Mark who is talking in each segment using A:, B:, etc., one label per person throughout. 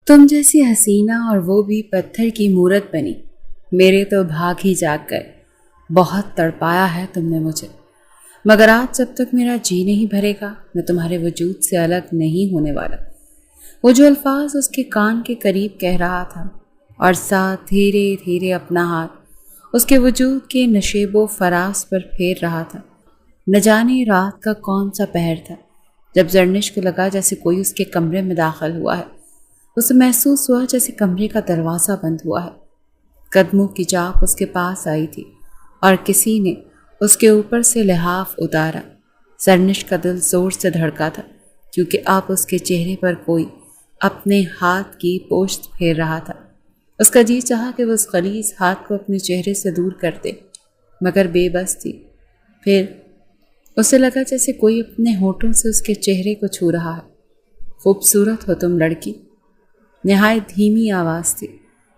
A: تم جیسی حسینہ اور وہ بھی پتھر کی مورت بنی، میرے تو بھاگ ہی جاگ گئے۔ بہت تڑپایا ہے تم نے مجھے، مگر آج جب تک میرا جی نہیں بھرے گا میں تمہارے وجود سے الگ نہیں ہونے والا۔ وہ جو الفاظ اس کے کان کے قریب کہہ رہا تھا اور ساتھ دھیرے دھیرے اپنا ہاتھ اس کے وجود کے نشیب و فراز پر پھیر رہا تھا۔ نہ جانے رات کا کون سا پہر تھا جب زرنش کو لگا جیسے کوئی اس کے کمرے میں داخل ہوا ہے۔ اسے محسوس ہوا جیسے کمرے کا دروازہ بند ہوا ہے۔ قدموں کی چاپ اس کے پاس آئی تھی اور کسی نے اس کے اوپر سے لحاف اتارا۔ زرنش کا دل زور سے دھڑکا تھا کیونکہ اب اس کے چہرے پر کوئی اپنے ہاتھ کی پوشت پھیر رہا تھا۔ اس کا جی چاہا کہ وہ اس غلیظ ہاتھ کو اپنے چہرے سے دور کر دے، مگر بے بس تھی۔ پھر اسے لگا جیسے کوئی اپنے ہونٹوں سے اس کے چہرے کو چھو رہا ہے۔ خوبصورت ہو تم لڑکی، نہایت دھیمی آواز تھی۔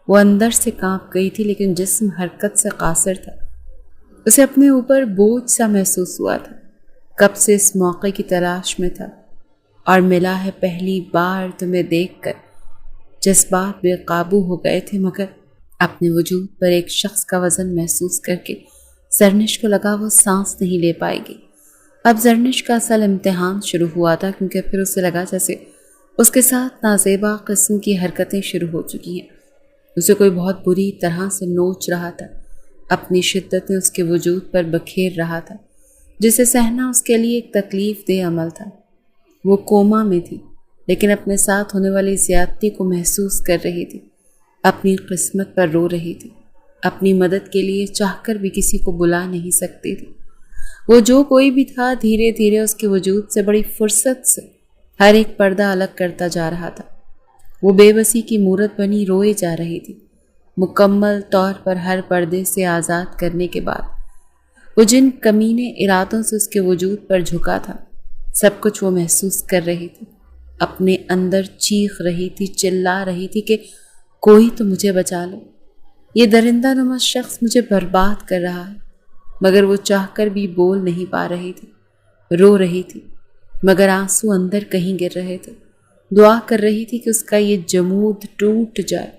A: وہ اندر سے کانپ گئی تھی لیکن جسم حرکت سے قاصر تھا۔ اسے اپنے اوپر بوجھ سا محسوس ہوا تھا، کب سے اس موقع کی تلاش میں تھا اور ملا ہے پہلی بار تمہیں دیکھ کر۔ جذبات بے قابو ہو گئے تھے مگر اپنے وجود پر ایک شخص کا وزن محسوس کر کے زرنش کو لگا وہ سانس نہیں لے پائے گی۔ اب زرنش کا اصل امتحان شروع ہوا تھا کیونکہ پھر اسے لگا جیسے اس کے ساتھ نازیبا قسم کی حرکتیں شروع ہو چکی ہیں۔ اسے کوئی بہت بری طرح سے نوچ رہا تھا، اپنی شدتیں اس کے وجود پر بکھیر رہا تھا، جسے سہنا اس کے لیے ایک تکلیف دہ عمل تھا۔ وہ کوما میں تھی لیکن اپنے ساتھ ہونے والی زیادتی کو محسوس کر رہی تھی، اپنی قسمت پر رو رہی تھی، اپنی مدد کے لیے چاہ کر بھی کسی کو بلا نہیں سکتی تھی۔ وہ جو کوئی بھی تھا دھیرے دھیرے اس کے وجود سے بڑی فرصت سے ہر ایک پردہ الگ کرتا جا رہا تھا۔ وہ بے بسی کی مورت بنی روئے جا رہی تھی۔ مکمل طور پر ہر پردے سے آزاد کرنے کے بعد وہ جن کمینے ارادوں سے اس کے وجود پر جھکا تھا سب کچھ وہ محسوس کر رہی تھی، اپنے اندر چیخ رہی تھی، چلا رہی تھی کہ کوئی تو مجھے بچا لو، یہ درندہ نما شخص مجھے برباد کر رہا ہے۔ مگر وہ چاہ کر بھی بول نہیں پا رہی تھی، رو رہی تھی مگر آنسو اندر کہیں گر رہے تھے۔ دعا کر رہی تھی کہ اس کا یہ جمود ٹوٹ جائے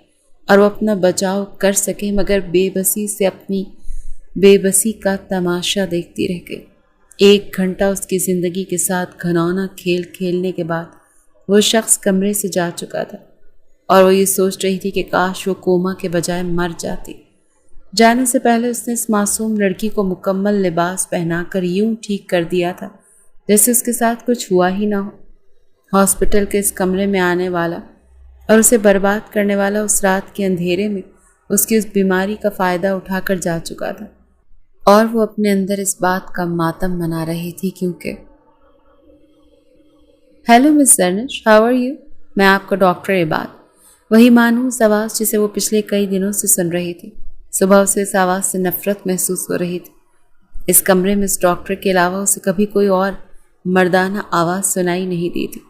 A: اور وہ اپنا بچاؤ کر سکے، مگر بے بسی سے اپنی بے بسی کا تماشا دیکھتی رہ گئی۔ 1 گھنٹہ اس کی زندگی کے ساتھ گھناؤنا کھیل کھیلنے کے بعد وہ شخص کمرے سے جا چکا تھا اور وہ یہ سوچ رہی تھی کہ کاش وہ کوما کے بجائے مر جاتی۔ جانے سے پہلے اس نے اس معصوم لڑکی کو مکمل لباس پہنا کر یوں ٹھیک کر دیا تھا جیسے اس کے ساتھ کچھ ہوا ہی نہ ہو۔ ہاسپٹل کے اس کمرے میں آنے والا اور اسے برباد کرنے والا اس رات کے اندھیرے میں اس کی اس بیماری کا فائدہ اٹھا کر جا چکا تھا، اور وہ اپنے اندر اس بات کا ماتم منا رہی تھی کیونکہ hello miss Zarnish, how are you? میں آپ کا ڈاکٹر عباد، وہی مانوس آواز جسے وہ پچھلے کئی دنوں سے سن رہی تھی۔ صبح اسے اس آواز سے نفرت محسوس ہو رہی تھی۔ اس کمرے میں اس ڈاکٹر کے علاوہ اسے کبھی کوئی اور مردانہ آواز سنائی نہیں دی تھی۔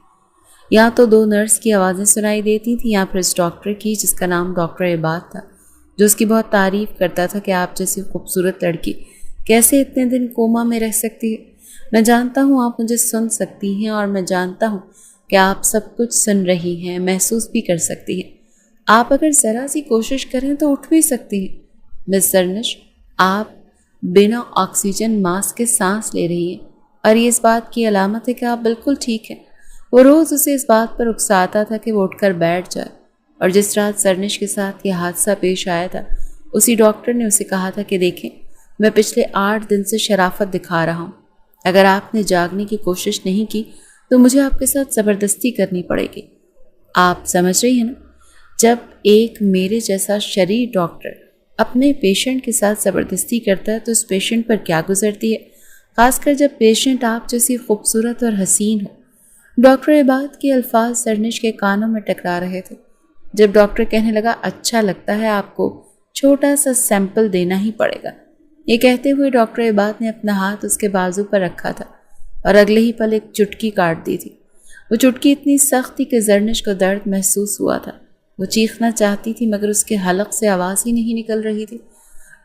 A: یا تو 2 نرس کی آوازیں سنائی دیتی تھیں یا پھر اس ڈاکٹر کی جس کا نام ڈاکٹر عباد تھا، جو اس کی بہت تعریف کرتا تھا کہ آپ جیسی خوبصورت لڑکی کیسے اتنے دن کوما میں رہ سکتی ہے۔ میں جانتا ہوں آپ مجھے سن سکتی ہیں اور میں جانتا ہوں کہ آپ سب کچھ سن رہی ہیں، محسوس بھی کر سکتی ہیں۔ آپ اگر ذرا سی کوشش کریں تو اٹھ بھی سکتی ہیں۔ مس زرنش، آپ بنا آکسیجن ماسک کے سانس لے رہی ہیں اور یہ اس بات کی علامت ہے کہ آپ بالکل ٹھیک ہیں۔ وہ روز اسے اس بات پر اکساتا تھا کہ وہ اٹھ کر بیٹھ جائے، اور جس رات زرنش کے ساتھ یہ حادثہ پیش آیا تھا اسی ڈاکٹر نے اسے کہا تھا کہ دیکھیں، میں پچھلے 8 دن سے شرافت دکھا رہا ہوں، اگر آپ نے جاگنے کی کوشش نہیں کی تو مجھے آپ کے ساتھ زبردستی کرنی پڑے گی۔ آپ سمجھ رہی ہیں نا؟ جب ایک میرے جیسا شرعی ڈاکٹر اپنے پیشنٹ کے ساتھ زبردستی کرتا ہے تو اس پیشنٹ پر کیا گزرتی ہے، خاص کر جب پیشنٹ آپ جیسی خوبصورت اور حسین ہو۔ ڈاکٹر عباد کے الفاظ زرنش کے کانوں میں ٹکرا رہے تھے۔ جب ڈاکٹر کہنے لگا اچھا لگتا ہے آپ کو چھوٹا سا سیمپل دینا ہی پڑے گا، یہ کہتے ہوئے ڈاکٹر عباد نے اپنا ہاتھ اس کے بازو پر رکھا تھا اور اگلے ہی پل ایک چٹکی کاٹ دی تھی۔ وہ چٹکی اتنی سخت تھی کہ زرنش کو درد محسوس ہوا تھا۔ وہ چیخنا چاہتی تھی مگر اس کے حلق سے آواز ہی نہیں نکل رہی تھی۔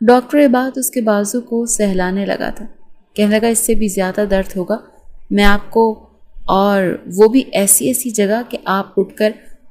A: ڈاکٹر عباد اس کے بازو کو سہلانے لگا تھا، کہنے لگا اس سے بھی زیادہ درد ہوگا، میں آپ کو، اور وہ بھی ایسی جگہ کہ آپ اٹھ کر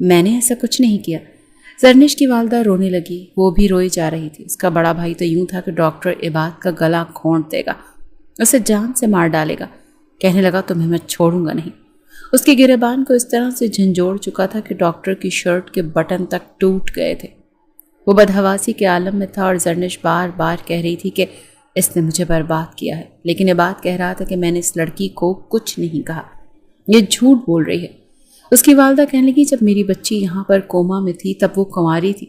A: میں نے ایسا کچھ نہیں کیا۔ زرنش کی والدہ رونے لگی، وہ بھی روئی جا رہی تھی۔ اس کا بڑا بھائی تو یوں تھا کہ ڈاکٹر عباد کا گلا گھونٹ دے گا، اسے جان سے مار ڈالے گا۔ کہنے لگا تمہیں میں چھوڑوں گا نہیں۔ اس کے گریبان کو اس طرح سے جھنجھوڑ چکا تھا کہ ڈاکٹر کی شرٹ کے بٹن تک ٹوٹ گئے تھے۔ وہ بدحواسی کے عالم میں تھا اور زرنش بار بار کہہ رہی تھی کہ اس نے مجھے برباد کیا ہے، لیکن عباد کہہ رہا تھا کہ میں نے اس لڑکی کو کچھ نہیں کہا، یہ جھوٹ بول رہی ہے۔ اس کی والدہ کہنے لگی جب میری بچی یہاں پر کوما میں تھی تب وہ کنواری تھی،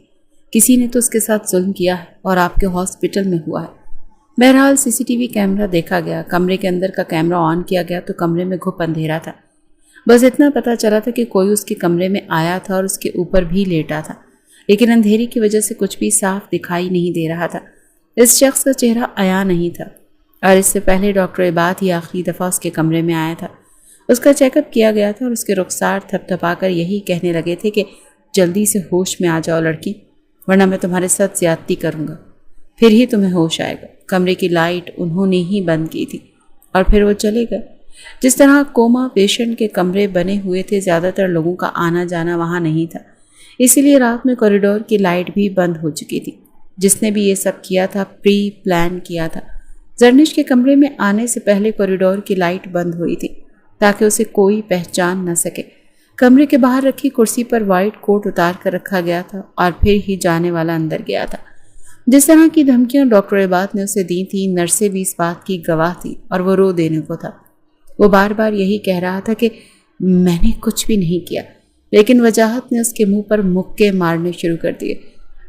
A: کسی نے تو اس کے ساتھ ظلم کیا ہے اور آپ کے ہاسپٹل میں ہوا ہے۔ بہرحال CCTV کیمرہ دیکھا گیا، کمرے کے اندر کا کیمرہ آن کیا گیا تو کمرے میں گھپ اندھیرا تھا۔ بس اتنا پتا چلا تھا کہ کوئی اس کے کمرے میں آیا تھا اور اس کے اوپر بھی لیٹا تھا، لیکن اندھیرے کی وجہ سے کچھ بھی صاف دکھائی نہیں دے رہا تھا۔ اس شخص کا چہرہ عیاں نہیں تھا اور اس سے پہلے ڈاکٹر عباد ہی آخری دفعہ اس کے کمرے میں آیا تھا۔ اس کا چیک اپ کیا گیا تھا اور اس کے رخسار تھپ تھپا کر یہی کہنے لگے تھے کہ جلدی سے ہوش میں آ جاؤ لڑکی، ورنہ میں تمہارے ساتھ زیادتی کروں گا، پھر ہی تمہیں ہوش آئے گا۔ کمرے کی لائٹ انہوں نے ہی بند کی تھی اور پھر وہ چلے گئے۔ جس طرح کوما پیشنٹ کے کمرے بنے ہوئے تھے، زیادہ تر لوگوں کا آنا جانا وہاں نہیں تھا، اسی لیے رات میں کوریڈور کی لائٹ بھی بند ہو چکی تھی۔ جس نے بھی یہ سب کیا تھا پری پلان کیا تھا۔ زرنش کے کمرے میں آنے سے پہلے کوریڈور کی لائٹ بند ہوئی تھی تاکہ اسے کوئی پہچان نہ سکے۔ کمرے کے باہر رکھی کرسی پر وائٹ کوٹ اتار کر رکھا گیا تھا اور پھر ہی جانے والا اندر گیا تھا۔ جس طرح کی دھمکیاں ڈاکٹر عباد نے اسے دی تھی، نرسیں بھی اس بات کی گواہ تھی اور وہ رو دینے کو تھا۔ وہ بار بار یہی کہہ رہا تھا کہ میں نے کچھ بھی نہیں کیا، لیکن وجاہت نے اس کے منہ پر مکے مارنے شروع کر دیے۔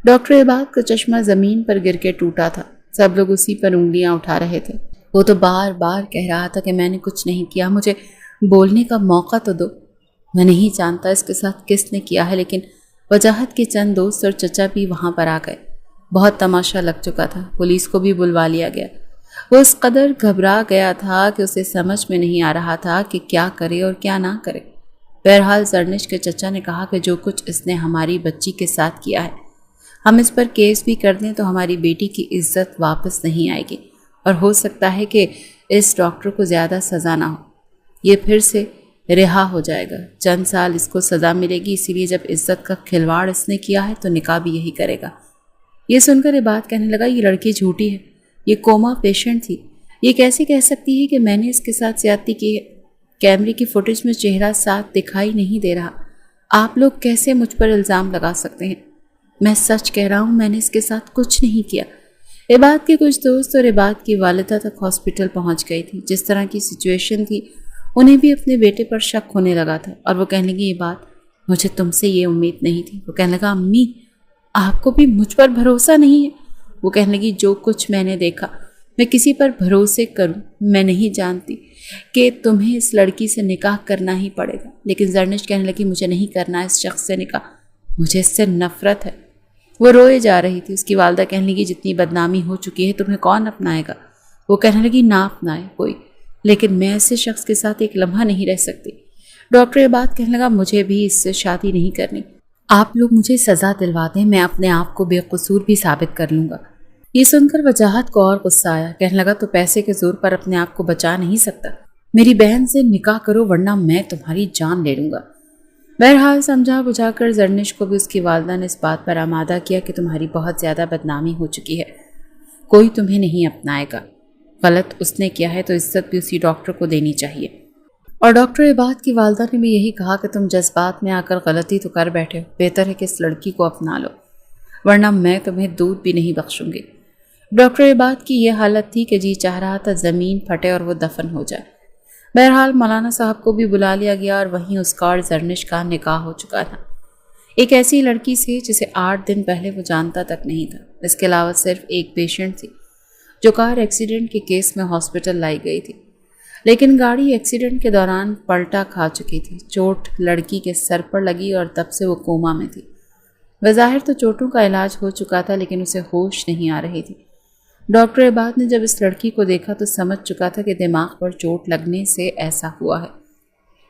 A: ڈاکٹر عباد کا چشمہ زمین پر گر کے ٹوٹا تھا، سب لوگ اسی پر انگلیاں اٹھا رہے تھے۔ وہ تو بار بار کہہ رہا تھا کہ میں نے کچھ نہیں کیا، مجھے بولنے کا موقع تو دو، میں نہیں جانتا اس کے ساتھ کس نے کیا ہے۔ لیکن وجاہت کے چند دوست اور چچا بھی وہاں پر آ گئے۔ بہت تماشا لگ چکا تھا، پولیس کو بھی بلوا لیا گیا۔ وہ اس قدر گھبرا گیا تھا کہ اسے سمجھ میں نہیں آ رہا تھا کہ کیا کرے اور کیا نہ کرے۔ بہرحال زرنش کے چچا نے کہا کہ جو کچھ اس نے ہماری بچی کے ساتھ کیا ہے، ہم اس پر کیس بھی کر دیں تو ہماری بیٹی کی عزت واپس نہیں آئے گی اور ہو سکتا ہے کہ اس ڈاکٹر کو زیادہ سزا نہ ہو، یہ پھر سے رہا ہو جائے گا۔ چند سال اس کو سزا ملے گی، اسی لیے جب عزت کا کھلواڑ اس نے کیا ہے تو نکاح بھی یہی کرے گا۔ یہ سن کر عباد کہنے لگا یہ لڑکی جھوٹی ہے، یہ کوما پیشنٹ تھی، یہ کیسے کہہ سکتی ہے کہ میں نے اس کے ساتھ زیادتی کی ہے؟ کیمرے کی فوٹیج میں چہرہ صاف دکھائی نہیں دے رہا، آپ لوگ کیسے مجھ پر الزام لگا سکتے ہیں؟ میں سچ کہہ رہا ہوں، میں نے اس کے ساتھ کچھ نہیں کیا۔ عباد کے کچھ دوست اور عباد کی والدہ تک ہاسپٹل پہنچ گئی تھی۔ جس طرح کی سچویشن تھی انہیں بھی اپنے بیٹے پر شک ہونے لگا تھا اور وہ کہنے لگی عباد مجھے تم سے یہ امید نہیں تھی۔ وہ کہنے لگا امی آپ کو بھی مجھ پر بھروسہ نہیں ہے؟ وہ کہنے لگی جو کچھ میں نے دیکھا میں کسی پر بھروسے کروں؟ میں نہیں جانتی کہ تمہیں اس لڑکی سے نکاح کرنا ہی پڑے گا۔ لیکن زرنش کہنے لگی مجھے نہیں کرنا اس شخص سے نکاح، مجھے اس سے نفرت ہے۔ وہ روئے جا رہی تھی۔ اس کی والدہ کہنے لگی جتنی بدنامی ہو چکی ہے تمہیں کون اپنائے گا؟ وہ کہنے لگی نہ اپنائے کوئی، لیکن میں ایسے شخص کے ساتھ ایک لمحہ نہیں رہ سکتی۔ ڈاکٹر عباد کہنے لگا مجھے بھی اس سے شادی نہیں کرنی، آپ لوگ مجھے سزا دلوا دیں، میں اپنے آپ کو بے قصور بھی ثابت کر لوں گا۔ یہ سن کر وجاہت کو اور غصہ آیا، کہنے لگا تو پیسے کے زور پر اپنے آپ کو بچا نہیں سکتا، میری بہن سے نکاح کرو ورنہ میں تمہاری جان لے لوں گا۔ بہرحال سمجھا بجھا کر زرنش کو بھی اس کی والدہ نے اس بات پر آمادہ کیا کہ تمہاری بہت زیادہ بدنامی ہو چکی ہے، کوئی تمہیں نہیں اپنائے گا، غلط اس نے کیا ہے تو عزت بھی اسی ڈاکٹر کو دینی چاہیے۔ اور ڈاکٹر عباد کی والدہ نے بھی یہی کہا کہ تم جذبات میں آ کر غلطی تو کر بیٹھے ہو، بہتر ہے کہ اس لڑکی کو اپنا لو ورنہ میں تمہیں دودھ بھی نہیں بخشوں گی۔ ڈاکٹر عباد کی یہ حالت تھی کہ جی چاہ رہا تھا زمین پھٹے اور وہ دفن ہو جائے۔ بہرحال مولانا صاحب کو بھی بلا لیا گیا اور وہیں اس کا اور زرنش کا نکاح ہو چکا تھا، ایک ایسی لڑکی سے جسے 8 دن پہلے وہ جانتا تک نہیں تھا۔ اس کے علاوہ صرف ایک پیشنٹ تھی جو کار ایکسیڈنٹ کے کیس میں ہاسپٹل لائی گئی تھی، لیکن گاڑی ایکسیڈنٹ کے دوران پلٹا کھا چکی تھی، چوٹ لڑکی کے سر پر لگی اور تب سے وہ کوما میں تھی۔ بظاہر تو چوٹوں کا علاج ہو چکا تھا لیکن اسے ہوش نہیں آ رہی تھی۔ ڈاکٹر عباد نے جب اس لڑکی کو دیکھا تو سمجھ چکا تھا کہ دماغ پر چوٹ لگنے سے ایسا ہوا ہے۔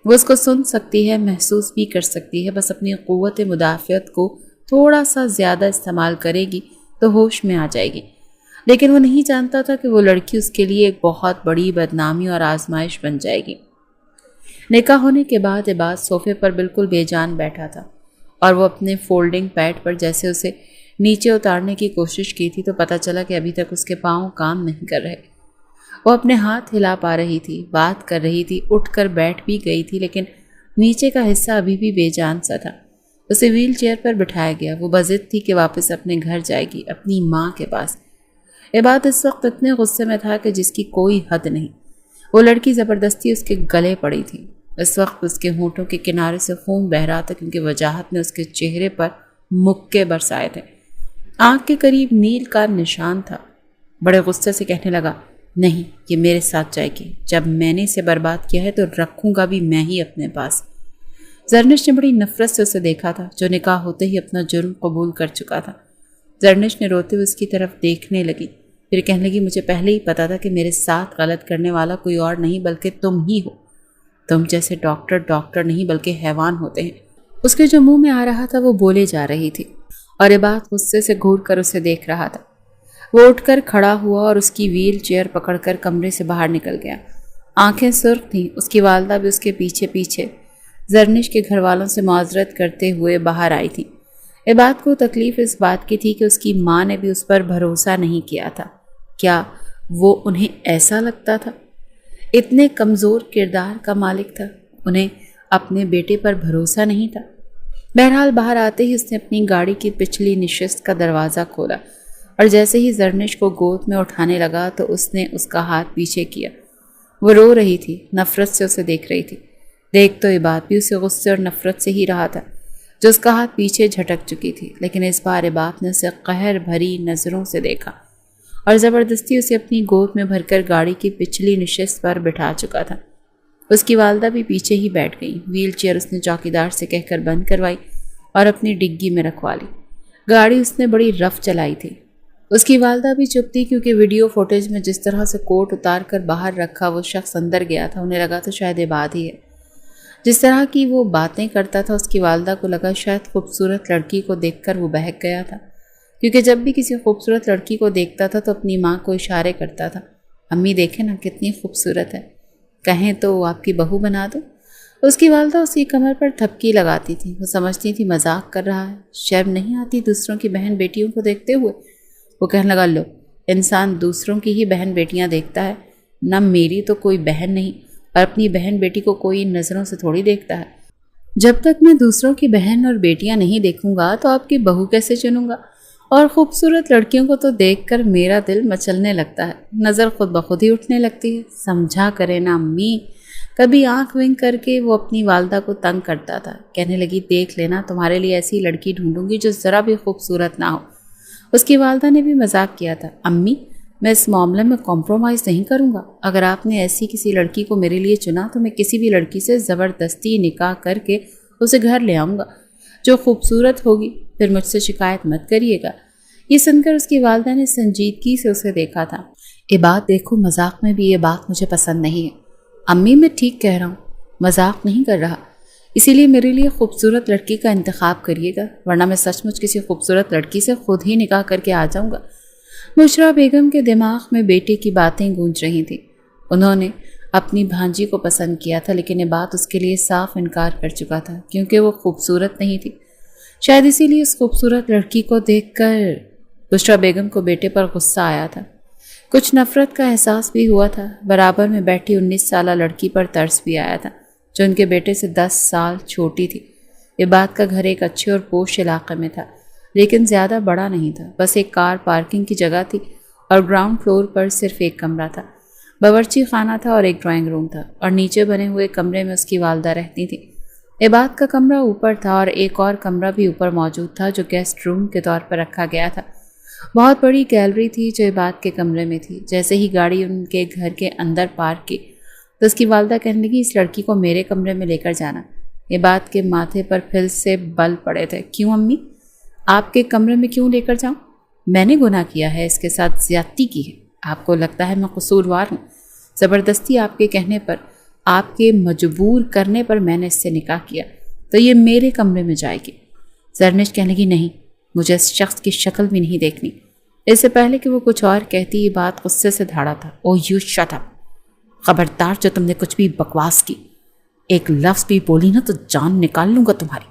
A: وہ اس کو سن سکتی ہے، محسوس بھی کر سکتی ہے، بس اپنی قوت مدافعت کو تھوڑا سا زیادہ استعمال کرے گی تو ہوش میں آ جائے گی، لیکن وہ نہیں جانتا تھا کہ وہ لڑکی اس کے لیے ایک بہت بڑی بدنامی اور آزمائش بن جائے گی۔ نکاح ہونے کے بعد عباد صوفے پر بالکل بے جان بیٹھا تھا اور وہ اپنے فولڈنگ پیڈ پر جیسے اسے نیچے اتارنے کی کوشش کی تھی تو پتہ چلا کہ ابھی تک اس کے پاؤں کام نہیں کر رہے۔ وہ اپنے ہاتھ ہلا پا رہی تھی، بات کر رہی تھی، اٹھ کر بیٹھ بھی گئی تھی، لیکن نیچے کا حصہ ابھی بھی بے جان سا تھا۔ اسے ویل چیئر پر بٹھایا گیا۔ وہ بضد تھی کہ واپس اپنے گھر جائے گی، اپنی ماں کے پاس۔ عباد اس وقت اتنے غصے میں تھا کہ جس کی کوئی حد نہیں۔ وہ لڑکی زبردستی اس کے گلے پڑی تھی۔ اس وقت اس کے ہونٹوں کے کنارے سے خون بہہ رہا تھا کیونکہ وجاہت نے اس کے چہرے پر مکے برسائے تھے۔ آنکھ کے قریب نیل کا نشان تھا۔ بڑے غصے سے کہنے لگا، نہیں، یہ میرے ساتھ جائے گی۔ جب میں نے اسے برباد کیا ہے تو رکھوں گا بھی میں ہی اپنے پاس۔ زرنش نے بڑی نفرت سے اسے دیکھا تھا، جو نکاح ہوتے ہی اپنا جرم قبول کر چکا تھا۔ زرنش نے روتے ہوئے اس کی طرف دیکھنے لگی، پھر کہنے لگی، مجھے پہلے ہی پتا تھا کہ میرے ساتھ غلط کرنے والا کوئی اور نہیں بلکہ تم ہی ہو۔ تم جیسے ڈاکٹر نہیں بلکہ حیوان ہوتے ہیں۔ اس کے جو منہ میں آ رہا تھا وہ بولے جا رہی تھی، اور عباد غصے سے گھور کر اسے دیکھ رہا تھا۔ وہ اٹھ کر کھڑا ہوا اور اس کی ویل چیئر پکڑ کر کمرے سے باہر نکل گیا۔ آنکھیں سرخ تھیں، اس کی والدہ بھی اس کے پیچھے پیچھے زرنش کے گھر والوں سے معذرت کرتے ہوئے باہر آئی تھی۔ عباد کو تکلیف اس بات کی تھی کہ اس کی ماں نے بھی اس پر بھروسہ نہیں کیا تھا۔ کیا وہ انہیں ایسا لگتا تھا؟ اتنے کمزور کردار کا مالک تھا، انہیں اپنے بیٹے پر بھروسہ نہیں تھا۔ بہرحال باہر آتے ہی اس نے اپنی گاڑی کی پچھلی نشست کا دروازہ کھولا، اور جیسے ہی زرنش کو گود میں اٹھانے لگا تو اس نے اس کا ہاتھ پیچھے کیا۔ وہ رو رہی تھی، نفرت سے اسے دیکھ رہی تھی۔ دیکھ تو عباد بھی اسے غصے اور نفرت سے ہی رہا تھا، جو اس کا ہاتھ پیچھے جھٹک چکی تھی، لیکن اس بار عباد نے اسے قہر بھری نظروں سے دیکھا اور زبردستی اسے اپنی گود میں بھر کر گاڑی کی پچھلی نشست پر بٹھا چکا تھا۔ اس کی والدہ بھی پیچھے ہی بیٹھ گئی۔ ویل چیئر اس نے چوکیدار سے کہہ کر بند کروائی اور اپنی ڈگی میں رکھوا لی۔ گاڑی اس نے بڑی رف چلائی تھی۔ اس کی والدہ بھی چپ تھی کیونکہ ویڈیو فوٹیج میں جس طرح سے کوٹ اتار کر باہر رکھا وہ شخص اندر گیا تھا، انہیں لگا تو شاید عباد ہی ہے۔ جس طرح کی وہ باتیں کرتا تھا اس کی والدہ کو لگا شاید خوبصورت لڑکی کو دیکھ کر وہ بہک گیا تھا، کیونکہ جب بھی کسی خوبصورت لڑکی کو دیکھتا تھا تو اپنی ماں کو اشارے کرتا تھا، امی دیکھیں نا کتنی خوبصورت ہے، کہیں تو آپ کی بہو بنا دو۔ اس کی والدہ اس کی کمر پر تھپکی لگاتی تھی۔ وہ سمجھتی تھی مذاق کر رہا ہے، شرم نہیں آتی دوسروں کی بہن بیٹیوں کو دیکھتے ہوئے۔ وہ کہنے لگا، لو، انسان دوسروں کی ہی بہن بیٹیاں دیکھتا ہے، نہ میری تو کوئی بہن نہیں، اور اپنی بہن بیٹی کو کوئی نظروں سے تھوڑی دیکھتا ہے۔ جب تک میں دوسروں کی بہن اور بیٹیاں نہیں دیکھوں گا تو آپ کی بہو کیسے چنوں گا؟ اور خوبصورت لڑکیوں کو تو دیکھ کر میرا دل مچلنے لگتا ہے، نظر خود بخود ہی اٹھنے لگتی ہے۔ سمجھا کرے نا امی۔ کبھی آنکھ ونک کر کے وہ اپنی والدہ کو تنگ کرتا تھا، کہنے لگی، دیکھ لینا، تمہارے لیے ایسی لڑکی ڈھونڈوں گی جو ذرا بھی خوبصورت نہ ہو۔ اس کی والدہ نے بھی مذاق کیا تھا، امی، میں اس معاملے میں کمپرومائز نہیں کروں گا۔ اگر آپ نے ایسی کسی لڑکی کو میرے لیے چنا تو میں کسی بھی لڑکی سے زبردستی نکاح کر کے اسے گھر لے آؤں گا جو خوبصورت ہوگی، پھر مجھ سے شکایت مت کریے گا۔ یہ سن کر اس کی والدہ نے سنجیدگی سے اسے دیکھا تھا۔ عباد، دیکھو، مذاق میں بھی یہ بات مجھے پسند نہیں ہے۔ امی، میں ٹھیک کہہ رہا ہوں، مذاق نہیں کر رہا، اسی لیے میرے لیے خوبصورت لڑکی کا انتخاب کریے گا، ورنہ میں سچ مچ کسی خوبصورت لڑکی سے خود ہی نکاح کر کے آ جاؤں گا۔ مشرا بیگم کے دماغ میں بیٹے کی باتیں گونج رہی تھیں۔ انہوں نے اپنی بھانجی کو پسند کیا تھا، لیکن یہ بات اس کے لیے صاف انکار کر چکا تھا کیونکہ وہ خوبصورت نہیں تھی۔ شاید اسی لیے اس خوبصورت لڑکی کو دیکھ کر مشرا بیگم کو بیٹے پر غصہ آیا تھا، کچھ نفرت کا احساس بھی ہوا تھا۔ برابر میں بیٹھی 19 سالہ لڑکی پر ترس بھی آیا تھا جو ان کے بیٹے سے 10 سال چھوٹی تھی۔ عباد کا گھر ایک اچھے اور پوش علاقے میں تھا، لیکن زیادہ بڑا نہیں تھا، بس ایک کار پارکنگ کی جگہ تھی اور گراؤنڈ فلور پر صرف ایک کمرہ تھا۔ باورچی خانہ تھا اور ایک ڈرائنگ روم تھا، اور نیچے بنے ہوئے کمرے میں اس کی والدہ رہتی تھی۔ عباد کا کمرہ اوپر تھا اور ایک اور کمرہ بھی اوپر موجود تھا جو گیسٹ روم کے طور پر رکھا گیا تھا۔ بہت بڑی گیلری تھی جو عباد کے کمرے میں تھی۔ جیسے ہی گاڑی ان کے گھر کے اندر پارک کی تو اس کی والدہ کہنے لگی، اس لڑکی کو میرے کمرے میں لے کر جانا۔ عباد کے ماتھے پر پھر سے بل پڑے تھے۔ کیوں امی؟ آپ کے کمرے میں کیوں لے کر جاؤں؟ میں نے گناہ کیا ہے، اس کے ساتھ زیادتی کی ہے۔ آپ کو لگتا ہے میں قصوروار ہوں؟ زبردستی آپ کے کہنے پر، آپ کے مجبور کرنے پر میں نے اس سے نکاح کیا، تو یہ میرے کمرے میں جائے گی۔ زرنش کہنے لگی، نہیں، مجھے اس شخص کی شکل بھی نہیں دیکھنی۔ اس سے پہلے کہ وہ کچھ اور کہتی، یہ بات غصے سے دھاڑا تھا۔ او یو شٹ اپ! خبردار، جو تم نے کچھ بھی بکواس کی، ایک لفظ بھی بولی نا تو جان نکال لوں گا تمہاری۔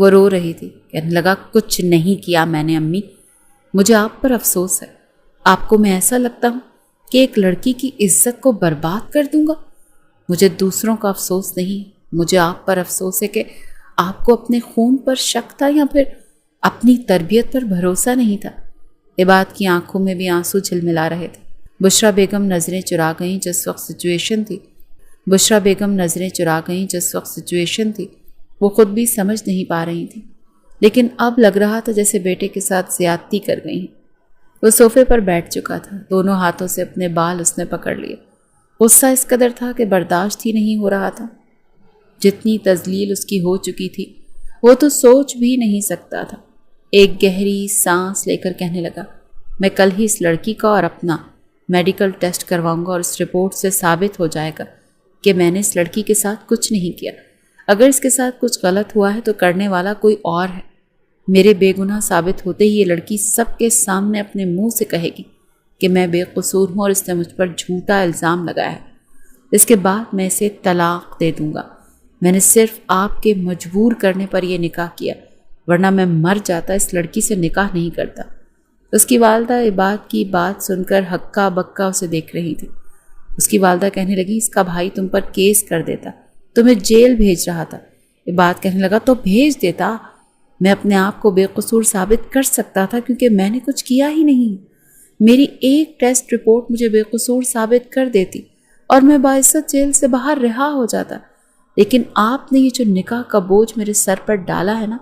A: وہ رو رہی تھی. کہنے لگا کچھ نہیں کیا میں نے امی, مجھے آپ پر افسوس ہے. آپ کو میں ایسا لگتا ہوں کہ ایک لڑکی کی عزت کو برباد کر دوں گا؟ مجھے دوسروں کا افسوس نہیں, مجھے آپ پر افسوس ہے کہ آپ کو اپنے خون پر شک تھا یا پھر اپنی تربیت پر بھروسہ نہیں تھا. عباد کی آنکھوں میں بھی آنسو جھلملا رہے تھے. بشریٰ بیگم نظریں چرا گئیں جس وقت سچویشن تھی وہ خود بھی سمجھ نہیں پا رہی تھی, لیکن اب لگ رہا تھا جیسے بیٹے کے ساتھ زیادتی کر گئی ہیں. وہ صوفے پر بیٹھ چکا تھا, دونوں ہاتھوں سے اپنے بال اس نے پکڑ لیے. غصہ اس قدر تھا کہ برداشت ہی نہیں ہو رہا تھا. جتنی تذلیل اس کی ہو چکی تھی وہ تو سوچ بھی نہیں سکتا تھا. ایک گہری سانس لے کر کہنے لگا, میں کل ہی اس لڑکی کا اور اپنا میڈیکل ٹیسٹ کرواؤں گا اور اس رپورٹ سے ثابت ہو جائے گا کہ میں نے اس لڑکی کے ساتھ کچھ نہیں کیا. اگر اس کے ساتھ کچھ غلط ہوا ہے تو کرنے والا کوئی اور ہے. میرے بے گناہ ثابت ہوتے ہی یہ لڑکی سب کے سامنے اپنے منہ سے کہے گی کہ میں بے قصور ہوں اور اس نے مجھ پر جھوٹا الزام لگایا ہے. اس کے بعد میں اسے طلاق دے دوں گا. میں نے صرف آپ کے مجبور کرنے پر یہ نکاح کیا, ورنہ میں مر جاتا اس لڑکی سے نکاح نہیں کرتا. اس کی والدہ عباد کی بات سن کر ہکا بکا اسے دیکھ رہی تھی. اس کی والدہ کہنے لگی, اس کا بھائی تم پر کیس کر دیتا, تمہیں جیل بھیج رہا تھا. عباد کہنے لگا, تو بھیج دیتا, میں اپنے آپ کو بے قصور ثابت کر سکتا تھا کیونکہ میں نے کچھ کیا ہی نہیں. میری ایک ٹیسٹ رپورٹ مجھے بے قصور ثابت کر دیتی اور میں باعزت جیل سے باہر رہا ہو جاتا. لیکن آپ نے یہ جو نکاح کا بوجھ میرے سر پر ڈالا ہے نا,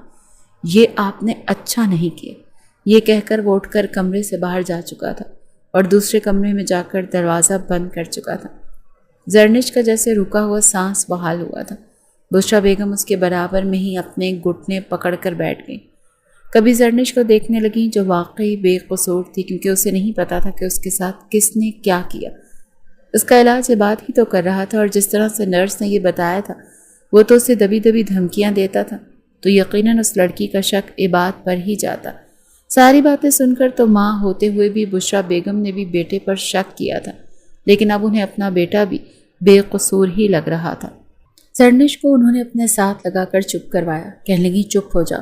A: یہ آپ نے اچھا نہیں کیا. یہ کہہ کر وہ اٹھ کر کمرے سے باہر جا چکا تھا اور دوسرے کمرے میں جا کر دروازہ بند کر چکا تھا. زرنش کا جیسے رکا ہوا سانس بحال ہوا تھا. بشریٰ بیگم اس کے برابر میں ہی اپنے گھٹنے پکڑ کر بیٹھ گئیں. کبھی زرنش کو دیکھنے لگیں جو واقعی بے قصور تھی, کیونکہ اسے نہیں پتا تھا کہ اس کے ساتھ کس نے کیا کیا. اس کا علاج عباد ہی تو کر رہا تھا, اور جس طرح سے نرس نے یہ بتایا تھا وہ تو اسے دبی دبی دھمکیاں دیتا تھا, تو یقیناً اس لڑکی کا شک عباد پر ہی جاتا. ساری باتیں سن کر تو ماں ہوتے ہوئے بھی بشریٰ بیگم نے بھی بیٹے پر شک کیا تھا, لیکن اب انہیں اپنا بیٹا بھی بے قصور ہی لگ رہا تھا. زرنش کو انہوں نے اپنے ساتھ لگا کر چپ کروایا. کہنے لگی, چپ ہو جاؤ,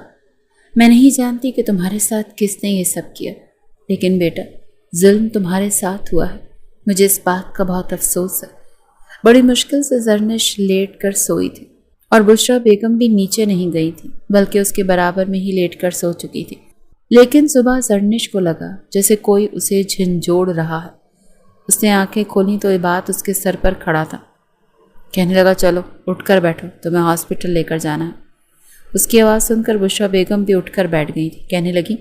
A: میں نہیں جانتی کہ تمہارے ساتھ کس نے یہ سب کیا, لیکن بیٹا ظلم تمہارے ساتھ ہوا ہے. مجھے اس بات کا بہت افسوس ہے. بڑی مشکل سے زرنش لیٹ کر سوئی تھی اور بشریٰ بیگم بھی نیچے نہیں گئی تھی, بلکہ اس کے برابر میں ہی لیٹ کر سو چکی تھی. لیکن صبح زرنش کو لگا جیسے کوئی اسے جھنجھوڑ رہا ہے. اس نے آنکھیں کھولیں تو عباد اس کے سر پر کھڑا تھا. کہنے لگا, چلو اٹھ کر بیٹھو, تمہیں ہاسپٹل لے کر جانا ہے. اس کی آواز سن کر بشریٰ بیگم بھی اٹھ کر بیٹھ گئی تھی. کہنے لگی,